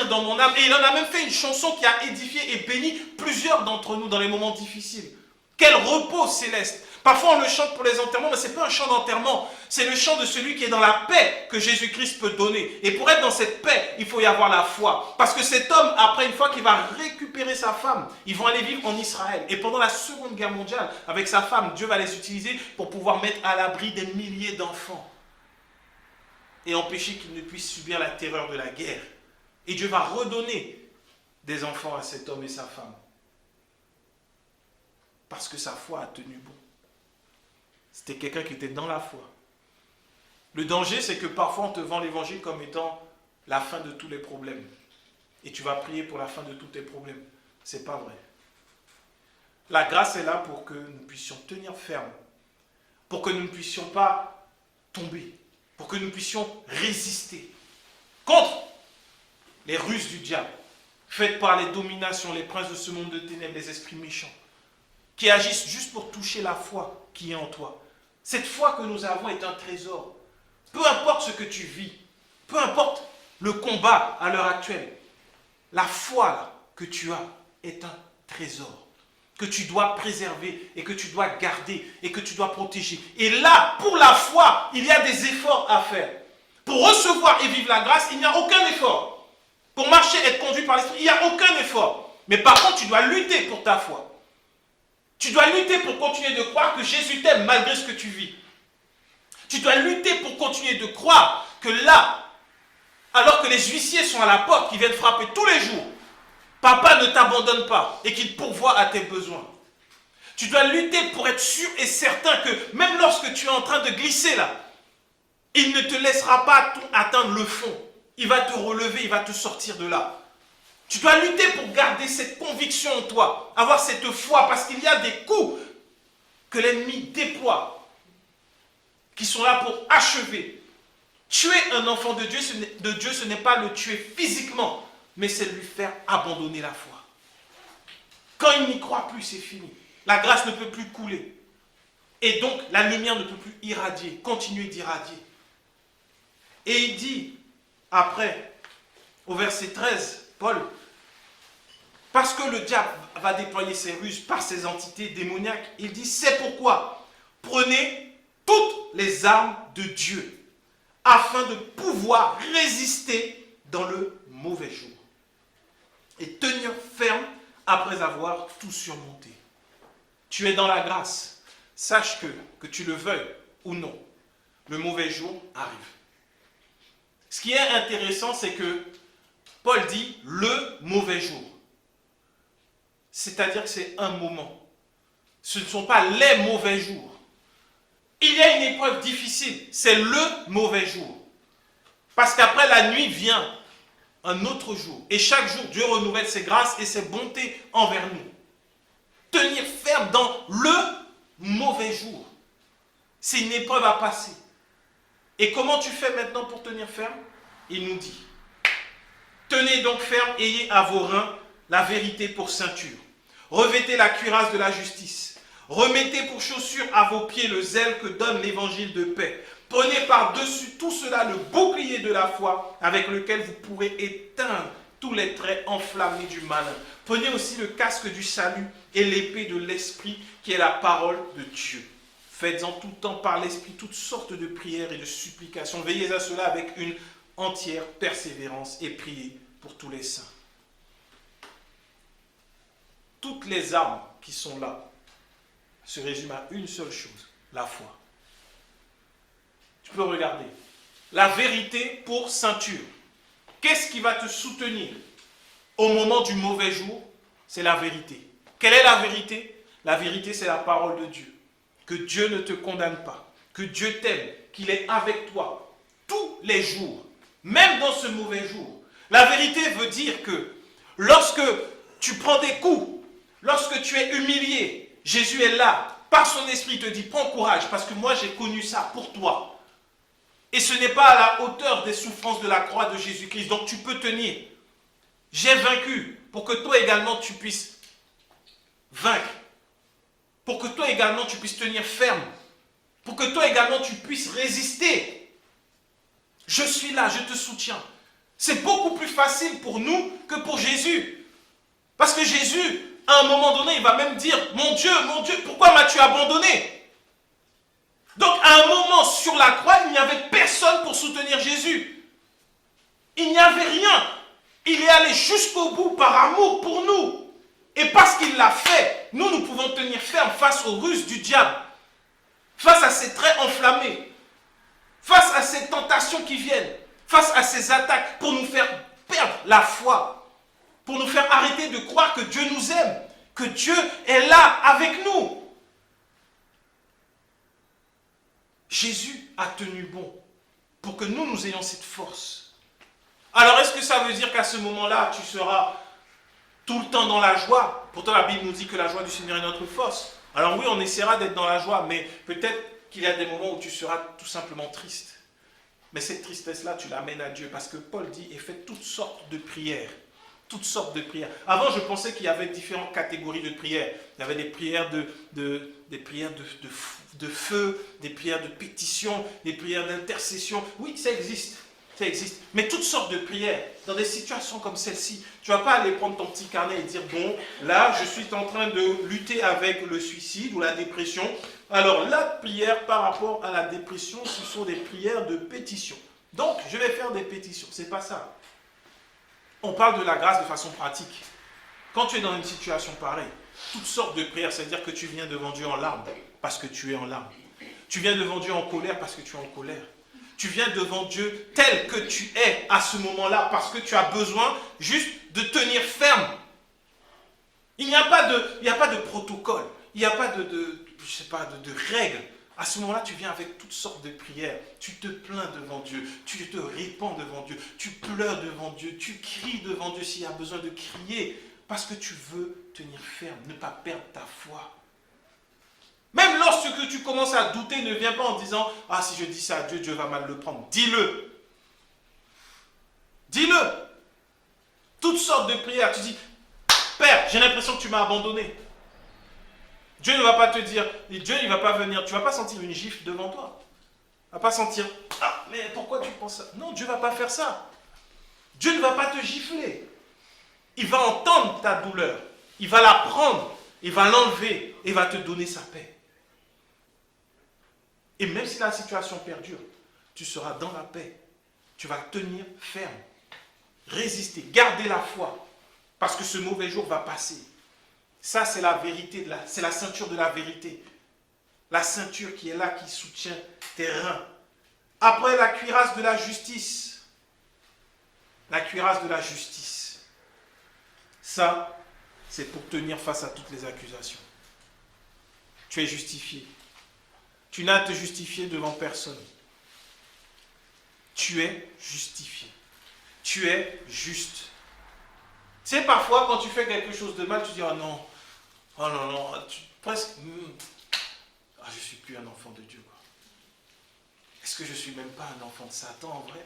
dans mon âme. Et il en a même fait une chanson qui a édifié et béni plusieurs d'entre nous dans les moments difficiles. Quel repos céleste. Parfois on le chante pour les enterrements, mais ce n'est pas un chant d'enterrement. C'est le chant de celui qui est dans la paix que Jésus-Christ peut donner. Et pour être dans cette paix, il faut y avoir la foi. Parce que cet homme, après une fois qu'il va récupérer sa femme, ils vont aller vivre en Israël. Et pendant la Seconde Guerre mondiale, avec sa femme, Dieu va les utiliser pour pouvoir mettre à l'abri des milliers d'enfants. Et empêcher qu'ils ne puissent subir la terreur de la guerre. Et Dieu va redonner des enfants à cet homme et sa femme. Parce que sa foi a tenu bon. C'était quelqu'un qui était dans la foi. Le danger, c'est que parfois on te vend l'évangile comme étant la fin de tous les problèmes. Et tu vas prier pour la fin de tous tes problèmes. Ce n'est pas vrai. La grâce est là pour que nous puissions tenir ferme. Pour que nous ne puissions pas tomber. Pour que nous puissions résister contre les ruses du diable, faites par les dominations, les princes de ce monde de ténèbres, les esprits méchants, qui agissent juste pour toucher la foi qui est en toi. Cette foi que nous avons est un trésor. Peu importe ce que tu vis, peu importe le combat à l'heure actuelle, la foi là, que tu as est un trésor que tu dois préserver et que tu dois garder et que tu dois protéger. Et là, pour la foi, il y a des efforts à faire. Pour recevoir et vivre la grâce, il n'y a aucun effort. Pour marcher et être conduit par l'Esprit, il n'y a aucun effort. Mais par contre, tu dois lutter pour ta foi. Tu dois lutter pour continuer de croire que Jésus t'aime malgré ce que tu vis. Tu dois lutter pour continuer de croire que là, alors que les huissiers sont à la porte, qui viennent frapper tous les jours, papa ne t'abandonne pas et qu'il pourvoit à tes besoins. Tu dois lutter pour être sûr et certain que même lorsque tu es en train de glisser là, il ne te laissera pas atteindre le fond. Il va te relever, il va te sortir de là. Tu dois lutter pour garder cette conviction en toi, avoir cette foi, parce qu'il y a des coups que l'ennemi déploie, qui sont là pour achever. Tuer un enfant de Dieu, ce n'est pas le tuer physiquement, mais c'est lui faire abandonner la foi. Quand il n'y croit plus, c'est fini. La grâce ne peut plus couler. Et donc, la lumière ne peut plus irradier, continuer d'irradier. Et il dit, après, au verset 13, Paul, parce que le diable va déployer ses ruses par ses entités démoniaques, il dit, c'est pourquoi prenez toutes les armes de Dieu, afin de pouvoir résister dans le mauvais jour. Et tenir ferme après avoir tout surmonté. Tu es dans la grâce. Sache que tu le veuilles ou non, le mauvais jour arrive. Ce qui est intéressant, c'est que Paul dit le mauvais jour. C'est-à-dire que c'est un moment. Ce ne sont pas les mauvais jours. Il y a une épreuve difficile, c'est le mauvais jour. Parce qu'après la nuit vient un autre jour. Et chaque jour, Dieu renouvelle ses grâces et ses bontés envers nous. Tenir ferme dans le mauvais jour. C'est une épreuve à passer. Et comment tu fais maintenant pour tenir ferme? Il nous dit, tenez donc ferme, ayez à vos reins la vérité pour ceinture. Revêtez la cuirasse de la justice. Remettez pour chaussure à vos pieds le zèle que donne l'évangile de paix. Prenez par-dessus tout cela le bouclier de la foi avec lequel vous pourrez éteindre tous les traits enflammés du malin. Prenez aussi le casque du salut et l'épée de l'esprit qui est la parole de Dieu. Faites en tout temps par l'esprit toutes sortes de prières et de supplications. Veillez à cela avec une entière persévérance et priez pour tous les saints. Toutes les armes qui sont là se résument à une seule chose, la foi. Tu peux regarder. La vérité pour ceinture. Qu'est-ce qui va te soutenir au moment du mauvais jour? C'est la vérité. Quelle est la vérité? La vérité, c'est la parole de Dieu. Que Dieu ne te condamne pas. Que Dieu t'aime. Qu'il est avec toi tous les jours. Même dans ce mauvais jour. La vérité veut dire que lorsque tu prends des coups, lorsque tu es humilié, Jésus est là. Par son esprit, il te dit, prends courage parce que moi j'ai connu ça pour toi. Et ce n'est pas à la hauteur des souffrances de la croix de Jésus-Christ. Donc tu peux tenir. J'ai vaincu pour que toi également tu puisses vaincre. Pour que toi également tu puisses tenir ferme. Pour que toi également tu puisses résister. Je suis là, je te soutiens. C'est beaucoup plus facile pour nous que pour Jésus. Parce que Jésus, à un moment donné, il va même dire, mon Dieu, pourquoi m'as-tu abandonné? Donc à un moment sur la croix, il n'y avait personne pour soutenir Jésus. Il n'y avait rien. Il est allé jusqu'au bout par amour pour nous. Et parce qu'il l'a fait, nous pouvons tenir ferme face aux ruses du diable. Face à ces traits enflammés. Face à ces tentations qui viennent. Face à ces attaques pour nous faire perdre la foi. Pour nous faire arrêter de croire que Dieu nous aime. Que Dieu est là avec nous. Jésus a tenu bon pour que nous ayons cette force. Alors, est-ce que ça veut dire qu'à ce moment-là, tu seras tout le temps dans la joie? Pourtant, la Bible nous dit que la joie du Seigneur est notre force. Alors oui, on essaiera d'être dans la joie, mais peut-être qu'il y a des moments où tu seras tout simplement triste. Mais cette tristesse-là, tu l'amènes à Dieu parce que Paul dit, et faites toutes sortes de prières. Toutes sortes de prières. Avant, je pensais qu'il y avait différentes catégories de prières. Il y avait des prières des prières de feu, des prières de pétition, des prières d'intercession. Oui, ça existe. Ça existe. Mais toutes sortes de prières, dans des situations comme celle-ci, tu ne vas pas aller prendre ton petit carnet et dire, bon, là, je suis en train de lutter avec le suicide ou la dépression. Alors, la prière par rapport à la dépression, ce sont des prières de pétition. Donc, je vais faire des pétitions. C'est pas ça. On parle de la grâce de façon pratique. Quand tu es dans une situation pareille, toutes sortes de prières, c'est-à-dire que tu viens devant Dieu en larmes, parce que tu es en larmes. Tu viens devant Dieu en colère parce que tu es en colère. Tu viens devant Dieu tel que tu es à ce moment-là parce que tu as besoin juste de tenir ferme. Il n'y a pas de protocole, il n'y a pas de règles. À ce moment-là, tu viens avec toutes sortes de prières. Tu te plains devant Dieu, tu te répands devant Dieu, tu pleures devant Dieu, tu cries devant Dieu s'il y a besoin de crier parce que tu veux tenir ferme, ne pas perdre ta foi. Même lorsque tu commences à douter, ne viens pas en disant « Ah, si je dis ça à Dieu, Dieu va mal le prendre. » Dis-le. Dis-le. Toutes sortes de prières. Tu dis « Père, j'ai l'impression que tu m'as abandonné. » Dieu ne va pas te dire, Dieu il ne va pas venir, tu ne vas pas sentir une gifle devant toi. Tu ne vas pas sentir « Ah, mais pourquoi tu penses ça ?» Non, Dieu ne va pas faire ça. Dieu ne va pas te gifler. Il va entendre ta douleur. Il va la prendre. Il va l'enlever. Et va te donner sa paix. Et même si la situation perdure, tu seras dans la paix. Tu vas tenir ferme. Résister. Garder la foi. Parce que ce mauvais jour va passer. Ça, c'est la vérité, c'est la ceinture de la vérité. La ceinture qui est là, qui soutient tes reins. Après, la cuirasse de la justice. La cuirasse de la justice. Ça, c'est pour tenir face à toutes les accusations. Tu es justifié. Tu n'as à te justifier devant personne. Tu es justifié. Tu es juste. Tu sais, parfois, quand tu fais quelque chose de mal, tu dis « Oh non, presque, je ne suis plus un enfant de Dieu. » Est-ce que je ne suis même pas un enfant de Satan en vrai?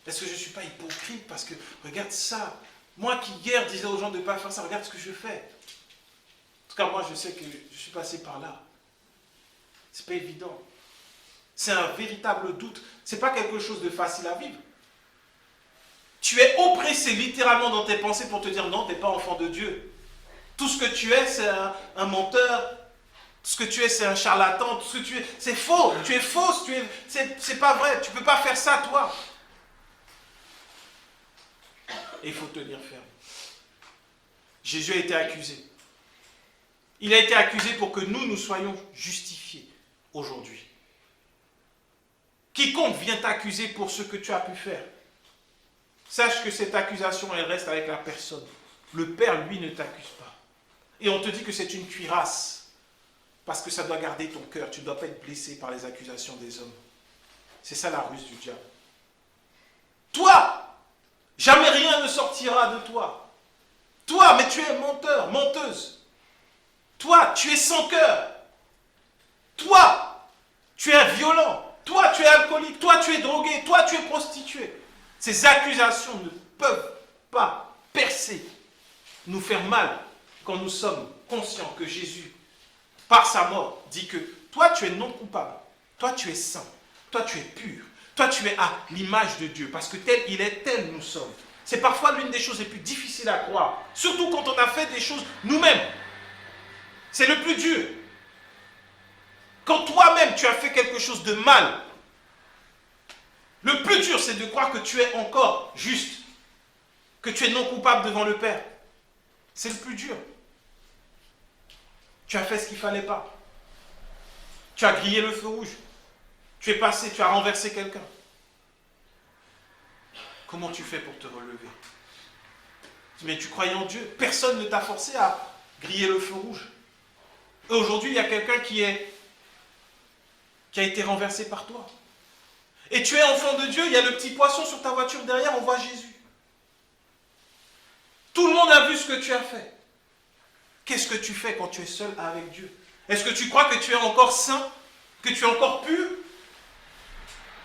Est-ce que je ne suis pas hypocrite parce que, regarde ça, moi qui hier disais aux gens de ne pas faire ça, regarde ce que je fais. En tout cas, moi je sais que je suis passé par là. C'est pas évident. C'est un véritable doute. Ce n'est pas quelque chose de facile à vivre. Tu es oppressé littéralement dans tes pensées pour te dire non, tu n'es pas enfant de Dieu. Tout ce que tu es, c'est un menteur. Tout ce que tu es, c'est un charlatan. Tout ce que tu es, c'est faux. Tu es fausse. C'est pas vrai. Tu ne peux pas faire ça, toi. Et il faut tenir ferme. Jésus a été accusé. Il a été accusé pour que nous soyons justifiés aujourd'hui. Quiconque vient t'accuser pour ce que tu as pu faire, sache que cette accusation, elle reste avec la personne. Le Père, lui, ne t'accuse pas. Et on te dit que c'est une cuirasse, parce que ça doit garder ton cœur. Tu ne dois pas être blessé par les accusations des hommes. C'est ça la ruse du diable. Toi, jamais rien ne sortira de toi. Toi, mais tu es menteur, menteuse. Toi, tu es sans cœur. Toi, tu es violent. Toi, tu es alcoolique. Toi, tu es drogué. Toi, tu es prostituée. Ces accusations ne peuvent pas percer, nous faire mal quand nous sommes conscients que Jésus, par sa mort, dit que toi tu es non coupable, toi tu es saint, toi tu es pur, toi tu es à l'image de Dieu, parce que tel il est, tel nous sommes. C'est parfois l'une des choses les plus difficiles à croire, surtout quand on a fait des choses nous-mêmes. C'est le plus dur. Quand toi-même tu as fait quelque chose de mal, le plus dur, c'est de croire que tu es encore juste, que tu es non coupable devant le Père. C'est le plus dur. Tu as fait ce qu'il ne fallait pas. Tu as grillé le feu rouge. Tu es passé, tu as renversé quelqu'un. Comment tu fais pour te relever? Mais tu croyais en Dieu. Personne ne t'a forcé à griller le feu rouge. Et aujourd'hui, il y a quelqu'un qui a été renversé par toi. Et tu es enfant de Dieu, il y a le petit poisson sur ta voiture derrière, on voit Jésus. Tout le monde a vu ce que tu as fait. Qu'est-ce que tu fais quand tu es seul avec Dieu? Est-ce que tu crois que tu es encore saint? Que tu es encore pur?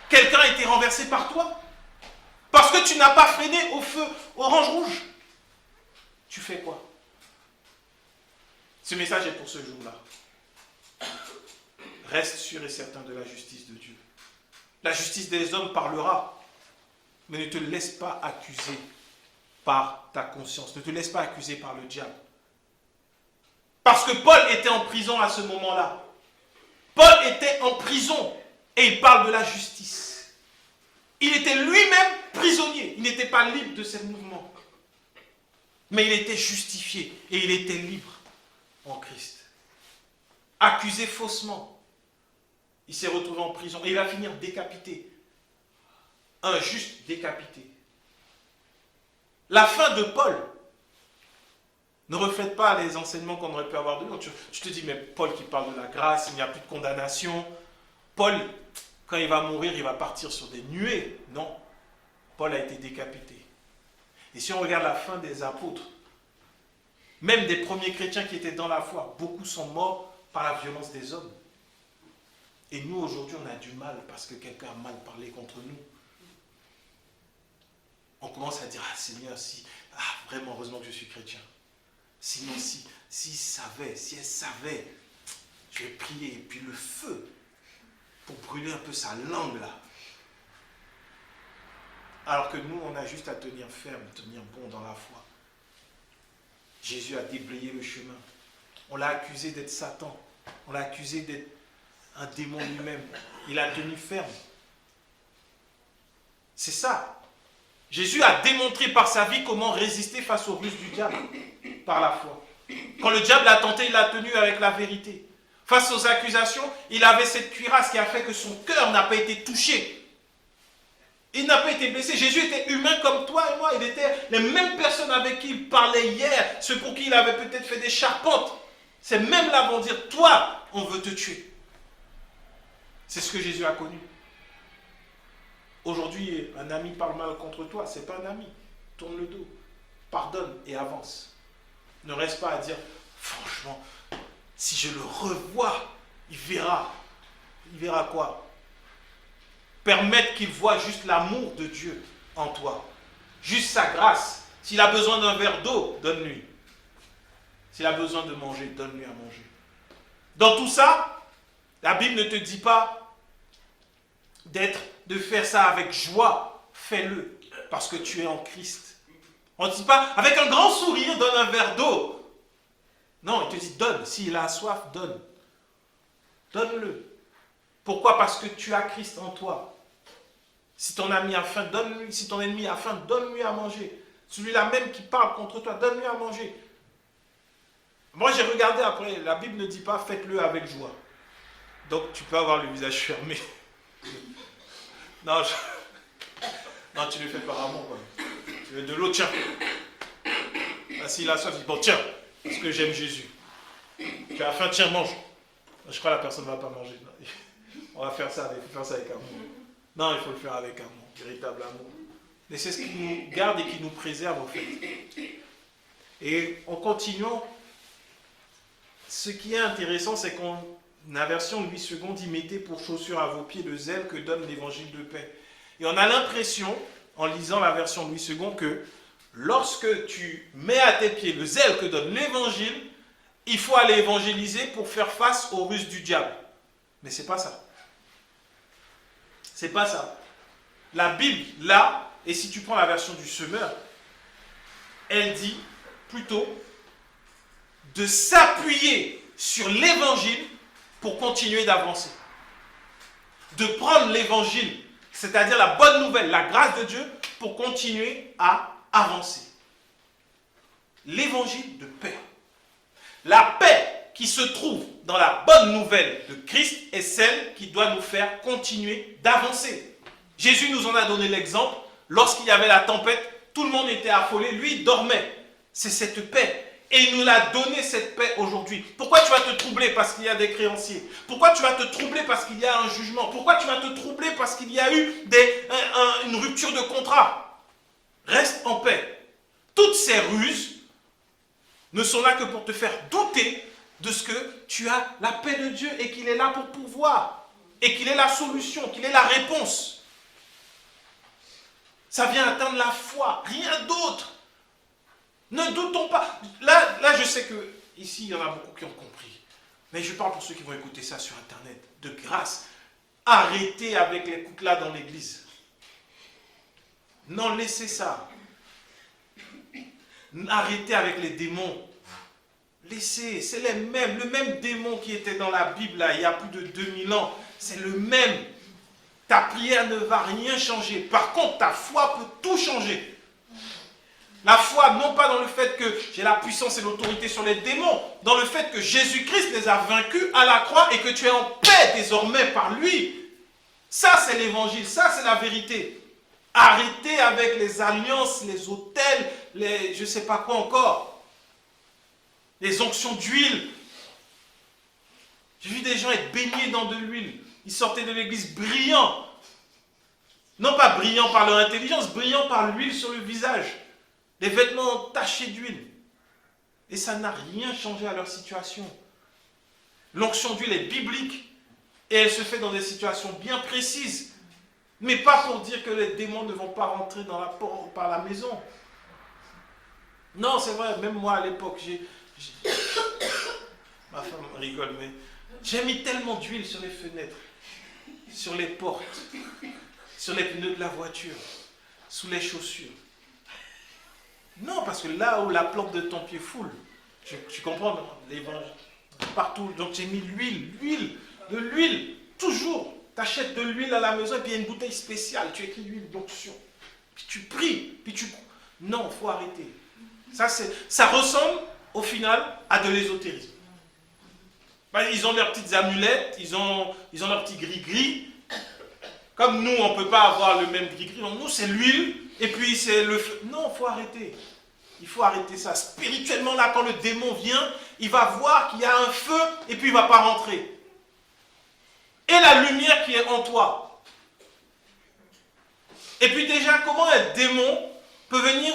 Quelqu'un a été renversé par toi? Parce que tu n'as pas freiné au feu orange-rouge. Tu fais quoi? Ce message est pour ce jour-là. Reste sûr et certain de la justice de Dieu. La justice des hommes parlera, mais ne te laisse pas accuser par ta conscience. Ne te laisse pas accuser par le diable. Parce que Paul était en prison à ce moment-là. Paul était en prison et il parle de la justice. Il était lui-même prisonnier. Il n'était pas libre de ses mouvements. Mais il était justifié et il était libre en Christ. Accusé faussement. Il s'est retrouvé en prison et il va finir décapité. Un juste décapité. La fin de Paul ne reflète pas les enseignements qu'on aurait pu avoir de lui. Tu te dis, mais Paul qui parle de la grâce, il n'y a plus de condamnation. Paul, quand il va mourir, il va partir sur des nuées. Non, Paul a été décapité. Et si on regarde la fin des apôtres, même des premiers chrétiens qui étaient dans la foi, beaucoup sont morts par la violence des hommes. Et nous, aujourd'hui, on a du mal parce que quelqu'un a mal parlé contre nous. On commence à dire, ah Seigneur, si, vraiment, heureusement que je suis chrétien. Sinon, si elle savait, je vais prier, et puis le feu, pour brûler un peu sa langue là. Alors que nous, on a juste à tenir ferme, tenir bon dans la foi. Jésus a déblayé le chemin. On l'a accusé d'être Satan. On l'a accusé d'être un démon lui-même. Il a tenu ferme. C'est ça. Jésus a démontré par sa vie comment résister face aux ruses du diable. Par la foi. Quand le diable l'a tenté, il l'a tenu avec la vérité. Face aux accusations, il avait cette cuirasse qui a fait que son cœur n'a pas été touché. Il n'a pas été blessé. Jésus était humain comme toi et moi. Il était les mêmes personnes avec qui il parlait hier, ceux pour qui il avait peut-être fait des charpentes. Ces mêmes-là vont dire, toi, on veut te tuer. C'est ce que Jésus a connu. Aujourd'hui, un ami parle mal contre toi, c'est pas un ami. Tourne le dos, pardonne et avance. Ne reste pas à dire, franchement, si je le revois, il verra. Il verra quoi? Permettre qu'il voie juste l'amour de Dieu en toi. Juste sa grâce. S'il a besoin d'un verre d'eau, donne-lui. S'il a besoin de manger, donne-lui à manger. Dans tout ça, la Bible ne te dit pas de faire ça avec joie. Fais-le parce que tu es en Christ. On ne dit pas, avec un grand sourire, donne un verre d'eau. Non, il te dit, donne. S'il a soif, donne. Donne-le. Pourquoi? Parce que tu as Christ en toi. Si ton ami a faim, donne-lui. Si ton ennemi a faim, donne-lui à manger. Celui-là même qui parle contre toi, donne-lui à manger. Moi, j'ai regardé après, la Bible ne dit pas, faites-le avec joie. Donc, tu peux avoir le visage fermé. Non, non, tu le fais par amour. Quoi. Tu veux de l'eau, tiens. Ah, s'il a soif, il dit, bon, tiens, parce que j'aime Jésus. Tu as faim, tiens, mange. Je crois que la personne ne va pas manger. Non. On va faire ça, il faut faire ça avec amour. Non, il faut le faire avec amour, véritable amour. Et c'est ce qui nous garde et qui nous préserve, en fait. Et en continuant, ce qui est intéressant, c'est qu'on la version Louis II dit « Mettez pour chaussure à vos pieds le zèle que donne l'évangile de paix ». Et on a l'impression, en lisant la version Louis II, que lorsque tu mets à tes pieds le zèle que donne l'évangile, il faut aller évangéliser pour faire face aux ruses du diable. Mais c'est pas ça. C'est pas ça. La Bible, là, et si tu prends la version du semeur, elle dit plutôt de s'appuyer sur l'évangile pour continuer d'avancer. De prendre l'évangile, c'est-à-dire la bonne nouvelle, la grâce de Dieu, pour continuer à avancer. L'évangile de paix. La paix qui se trouve dans la bonne nouvelle de Christ est celle qui doit nous faire continuer d'avancer. Jésus nous en a donné l'exemple. Lorsqu'il y avait la tempête, tout le monde était affolé, lui il dormait. C'est cette paix. Et il nous a donné cette paix aujourd'hui. Pourquoi tu vas te troubler parce qu'il y a des créanciers? Pourquoi tu vas te troubler parce qu'il y a un jugement? Pourquoi tu vas te troubler parce qu'il y a eu une rupture de contrat? Reste en paix. Toutes ces ruses ne sont là que pour te faire douter de ce que tu as la paix de Dieu et qu'il est là pour pouvoir. Et qu'il est la solution, qu'il est la réponse. Ça vient atteindre la foi, rien d'autre. Ne doutons pas. Là, je sais que ici, il y en a beaucoup qui ont compris. Mais je parle pour ceux qui vont écouter ça sur Internet. De grâce, arrêtez avec les coups-là dans l'église. Non, laissez ça. Arrêtez avec les démons. Laissez, c'est le même démon qui était dans la Bible là, il y a plus de 2000 ans. C'est le même. Ta prière ne va rien changer. Par contre, ta foi peut tout changer. La foi, non pas dans le fait que j'ai la puissance et l'autorité sur les démons, dans le fait que Jésus-Christ les a vaincus à la croix et que tu es en paix désormais par lui. Ça, c'est l'évangile, ça, c'est la vérité. Arrêtez avec les alliances, les autels, les je ne sais pas quoi encore. Les onctions d'huile. J'ai vu des gens être baignés dans de l'huile. Ils sortaient de l'église brillants. Non pas brillants par leur intelligence, brillants par l'huile sur le visage. Les vêtements tachés d'huile. Et ça n'a rien changé à leur situation. L'onction d'huile est biblique. Et elle se fait dans des situations bien précises. Mais pas pour dire que les démons ne vont pas rentrer dans la porte par la maison. Non, c'est vrai, même moi à l'époque, ma femme rigole, mais j'ai mis tellement d'huile sur les fenêtres, sur les portes, sur les pneus de la voiture, sous les chaussures. Non, parce que là où la plante de ton pied foule, tu comprends l'évangile, partout. Donc j'ai mis de l'huile, toujours. Tu achètes de l'huile à la maison et puis il y a une bouteille spéciale, tu écris l'huile d'onction. Puis tu pries, puis tu... Non, il faut arrêter. Ça ressemble au final à de l'ésotérisme. Ils ont leurs petites amulettes, ils ont leurs petits gris-gris. Comme nous, on ne peut pas avoir le même gris-gris. Nous, c'est l'huile et puis c'est le feu. Non, il faut arrêter. Il faut arrêter ça. Spirituellement, là, quand le démon vient, il va voir qu'il y a un feu et puis il ne va pas rentrer. Et la lumière qui est en toi. Et puis déjà, comment un démon peut venir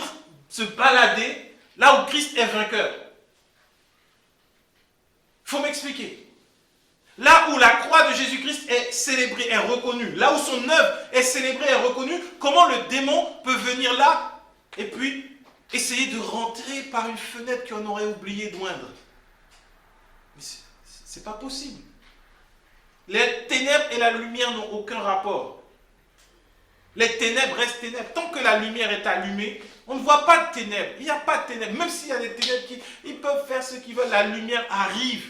se balader là où Christ est vainqueur? Il faut m'expliquer. Là où la croix de Jésus-Christ est célébrée, est reconnue, là où son œuvre est célébrée, est reconnue, comment le démon peut venir là et puis essayer de rentrer par une fenêtre qu'on aurait oublié d'oindre? Mais c'est pas possible. Les ténèbres et la lumière n'ont aucun rapport. Les ténèbres restent ténèbres. Tant que la lumière est allumée, on ne voit pas de ténèbres. Il n'y a pas de ténèbres. Même s'il y a des ténèbres, ils peuvent faire ce qu'ils veulent. La lumière arrive.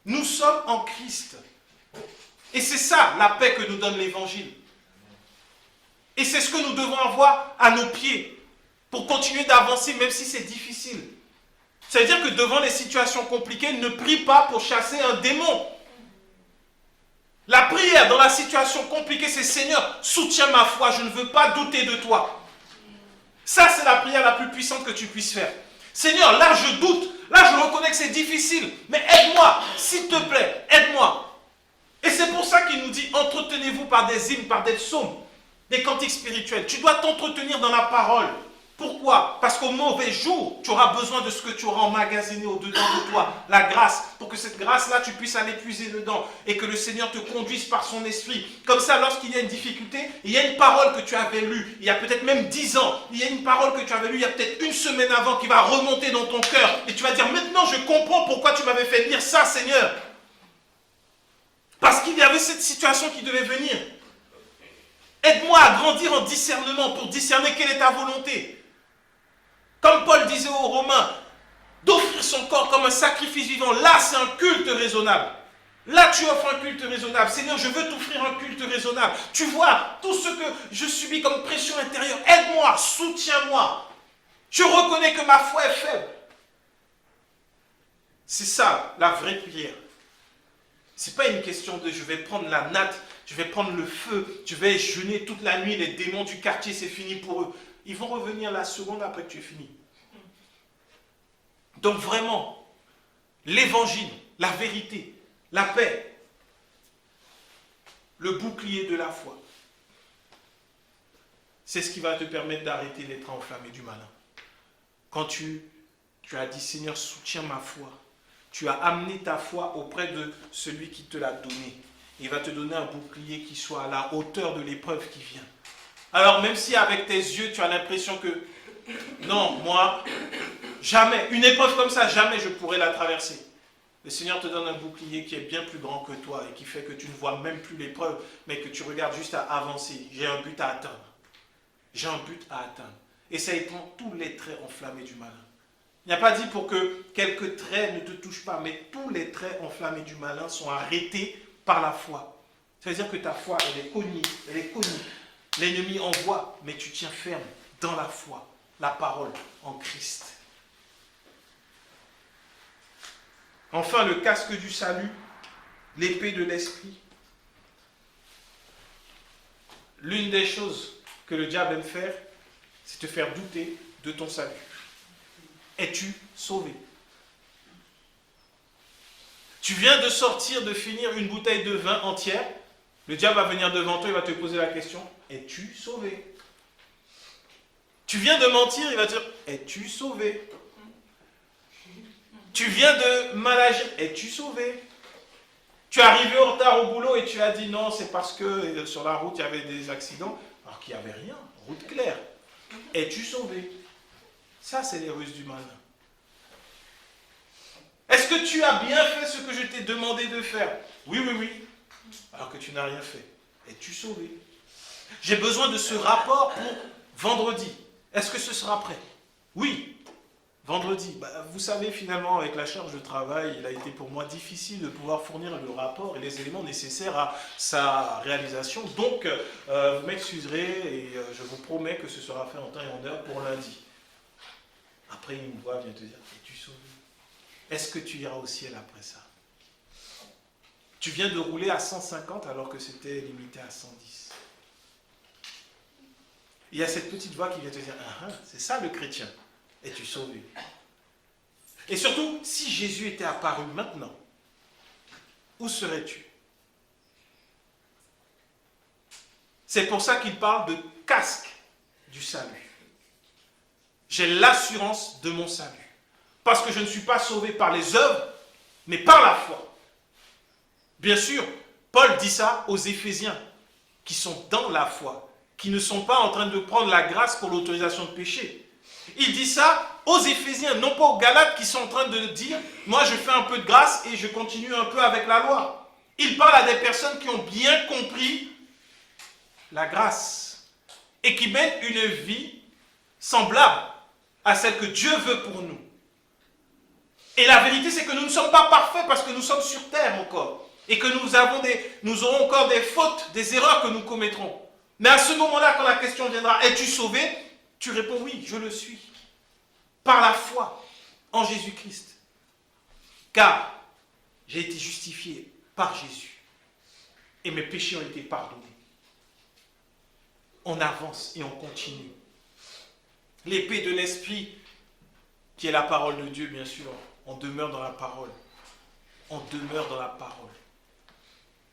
Nous sommes en Christ. Et c'est ça la paix que nous donne l'Évangile. Et c'est ce que nous devons avoir à nos pieds pour continuer d'avancer même si c'est difficile. Ça veut dire que devant les situations compliquées, ne prie pas pour chasser un démon. La prière dans la situation compliquée, c'est Seigneur, soutiens ma foi, je ne veux pas douter de toi. Ça, c'est la prière la plus puissante que tu puisses faire. Seigneur, là je doute, là je reconnais que c'est difficile, mais aide-moi, s'il te plaît, aide-moi. Et c'est pour ça qu'il nous dit, entretenez-vous par des hymnes, par des psaumes, des cantiques spirituels. Tu dois t'entretenir dans la parole. Pourquoi? Parce qu'au mauvais jour, tu auras besoin de ce que tu auras emmagasiné au-dedans de toi, la grâce, pour que cette grâce-là, tu puisses aller puiser dedans et que le Seigneur te conduise par son esprit. Comme ça, lorsqu'il y a une difficulté, il y a une parole que tu avais lue, il y a peut-être même 10 ans, il y a une parole que tu avais lue il y a peut-être une semaine avant qui va remonter dans ton cœur et tu vas dire, maintenant je comprends pourquoi tu m'avais fait lire ça, Seigneur. Parce qu'il y avait cette situation qui devait venir. Aide-moi à grandir en discernement pour discerner quelle est ta volonté. Comme Paul disait aux Romains, d'offrir son corps comme un sacrifice vivant. Là, c'est un culte raisonnable. Là, tu offres un culte raisonnable. Seigneur, je veux t'offrir un culte raisonnable. Tu vois, tout ce que je subis comme pression intérieure, aide-moi, soutiens-moi. Je reconnais que ma foi est faible. C'est ça, la vraie prière. Ce n'est pas une question de je vais prendre la natte, je vais prendre le feu, je vais jeûner toute la nuit, les démons du quartier, c'est fini pour eux. Ils vont revenir la seconde après que tu es fini. Donc vraiment, l'évangile, la vérité, la paix, le bouclier de la foi, c'est ce qui va te permettre d'arrêter d'être enflammé du malin. Quand tu as dit, Seigneur, soutiens ma foi, tu as amené ta foi auprès de celui qui te l'a donné. Il va te donner un bouclier qui soit à la hauteur de l'épreuve qui vient. Alors même si avec tes yeux, tu as l'impression que, non, moi, jamais, une épreuve comme ça, jamais je pourrais la traverser. Le Seigneur te donne un bouclier qui est bien plus grand que toi et qui fait que tu ne vois même plus l'épreuve, mais que tu regardes juste à avancer. J'ai un but à atteindre. J'ai un but à atteindre. Et ça étend tous les traits enflammés du malin. Il n'y a pas dit pour que quelques traits ne te touchent pas, mais tous les traits enflammés du malin sont arrêtés par la foi. Ça veut dire que ta foi, elle est cognée, elle est cognée. L'ennemi envoie, mais tu tiens ferme dans la foi. la parole en Christ. Enfin, le casque du salut, l'épée de l'esprit. L'une des choses que le diable aime faire, c'est te faire douter de ton salut. Es-tu sauvé? Tu viens de sortir, de finir une bouteille de vin entière. Le diable va venir devant toi, il va te poser la question, es-tu sauvé? Tu viens de mentir, il va te dire, es-tu sauvé? Tu viens de mal agir, es-tu sauvé? Tu es arrivé en retard au boulot et tu as dit non, c'est parce que sur la route il y avait des accidents, alors qu'il n'y avait rien, route claire. Es-tu sauvé? Ça, c'est les ruses du malin. Est-ce que tu as bien fait ce que je t'ai demandé de faire? Oui, oui, oui. Alors que tu n'as rien fait. Es-tu sauvé? J'ai besoin de ce rapport pour vendredi. Est-ce que ce sera prêt? Oui. Vendredi. Vous savez, finalement, avec la charge de travail, il a été pour moi difficile de pouvoir fournir le rapport et les éléments nécessaires à sa réalisation. Donc, vous m'excuserez et je vous promets que ce sera fait en temps et en heure pour lundi. Après, il me voit, vient te dire, es-tu sauvé? Est-ce que tu iras au ciel après ça? Tu viens de rouler à 150 alors que c'était limité à 110. Il y a cette petite voix qui vient te dire, c'est ça le chrétien. Es-tu sauvé? Et surtout, si Jésus était apparu maintenant, où serais-tu? C'est pour ça qu'il parle de casque du salut. J'ai l'assurance de mon salut. Parce que je ne suis pas sauvé par les œuvres, mais par la foi. Bien sûr, Paul dit ça aux Éphésiens, qui sont dans la foi, qui ne sont pas en train de prendre la grâce pour l'autorisation de pécher. Il dit ça aux Éphésiens, non pas aux Galates qui sont en train de dire « Moi, je fais un peu de grâce et je continue un peu avec la loi. » Il parle à des personnes qui ont bien compris la grâce et qui mènent une vie semblable à celle que Dieu veut pour nous. Et la vérité, c'est que nous ne sommes pas parfaits parce que nous sommes sur terre encore. Et que nous aurons encore des fautes, des erreurs que nous commettrons. Mais à ce moment-là, quand la question viendra, es-tu sauvé? Tu réponds oui, je le suis. Par la foi en Jésus-Christ. Car j'ai été justifié par Jésus. Et mes péchés ont été pardonnés. On avance et on continue. L'épée de l'esprit, qui est la parole de Dieu, bien sûr, on demeure dans la parole. On demeure dans la parole.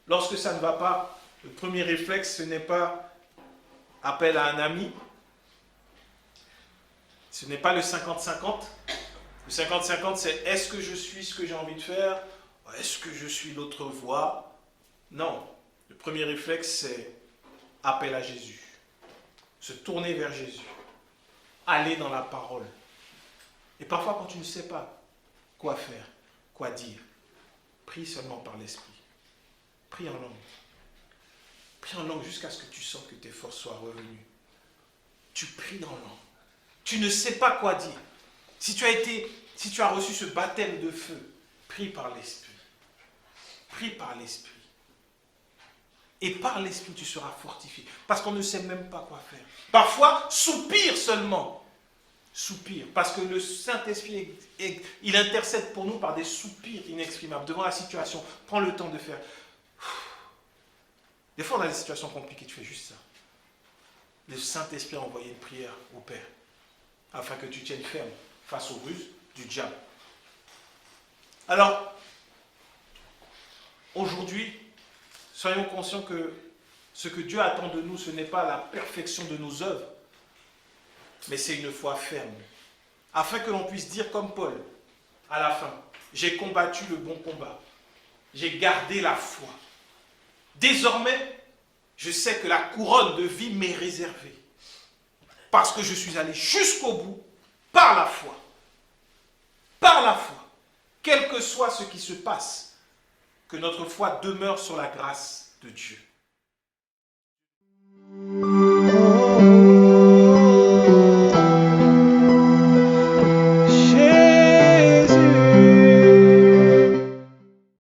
Lorsque ça ne va pas, le premier réflexe, ce n'est pas appel à un ami. Ce n'est pas le 50-50. Le 50-50, c'est est-ce que je suis ce que j'ai envie de faire? Est-ce que je suis l'autre voie? Non. Le premier réflexe, c'est appel à Jésus. Se tourner vers Jésus. Aller dans la parole. Et parfois, quand tu ne sais pas quoi faire, quoi dire, prie seulement par l'Esprit. Prie en langue. Prie en langue jusqu'à ce que tu sens que tes forces soient revenues. Tu pries en langue. Tu ne sais pas quoi dire. Si tu as reçu ce baptême de feu, prie par l'Esprit. Prie par l'Esprit. Et par l'Esprit, tu seras fortifié. Parce qu'on ne sait même pas quoi faire. Parfois, soupire seulement. Soupire. Parce que le Saint-Esprit, il intercède pour nous par des soupirs inexprimables. Devant la situation, prends le temps de faire. Des fois, on a des situations compliquées, tu fais juste ça. Le Saint-Esprit a envoyé une prière au Père, afin que tu tiennes ferme face aux ruses du diable. Alors, aujourd'hui, soyons conscients que ce que Dieu attend de nous, ce n'est pas la perfection de nos œuvres, mais c'est une foi ferme. Afin que l'on puisse dire comme Paul, à la fin, j'ai combattu le bon combat, j'ai gardé la foi. Désormais, je sais que la couronne de vie m'est réservée. Parce que je suis allé jusqu'au bout, par la foi. Par la foi. Quel que soit ce qui se passe, que notre foi demeure sur la grâce de Dieu.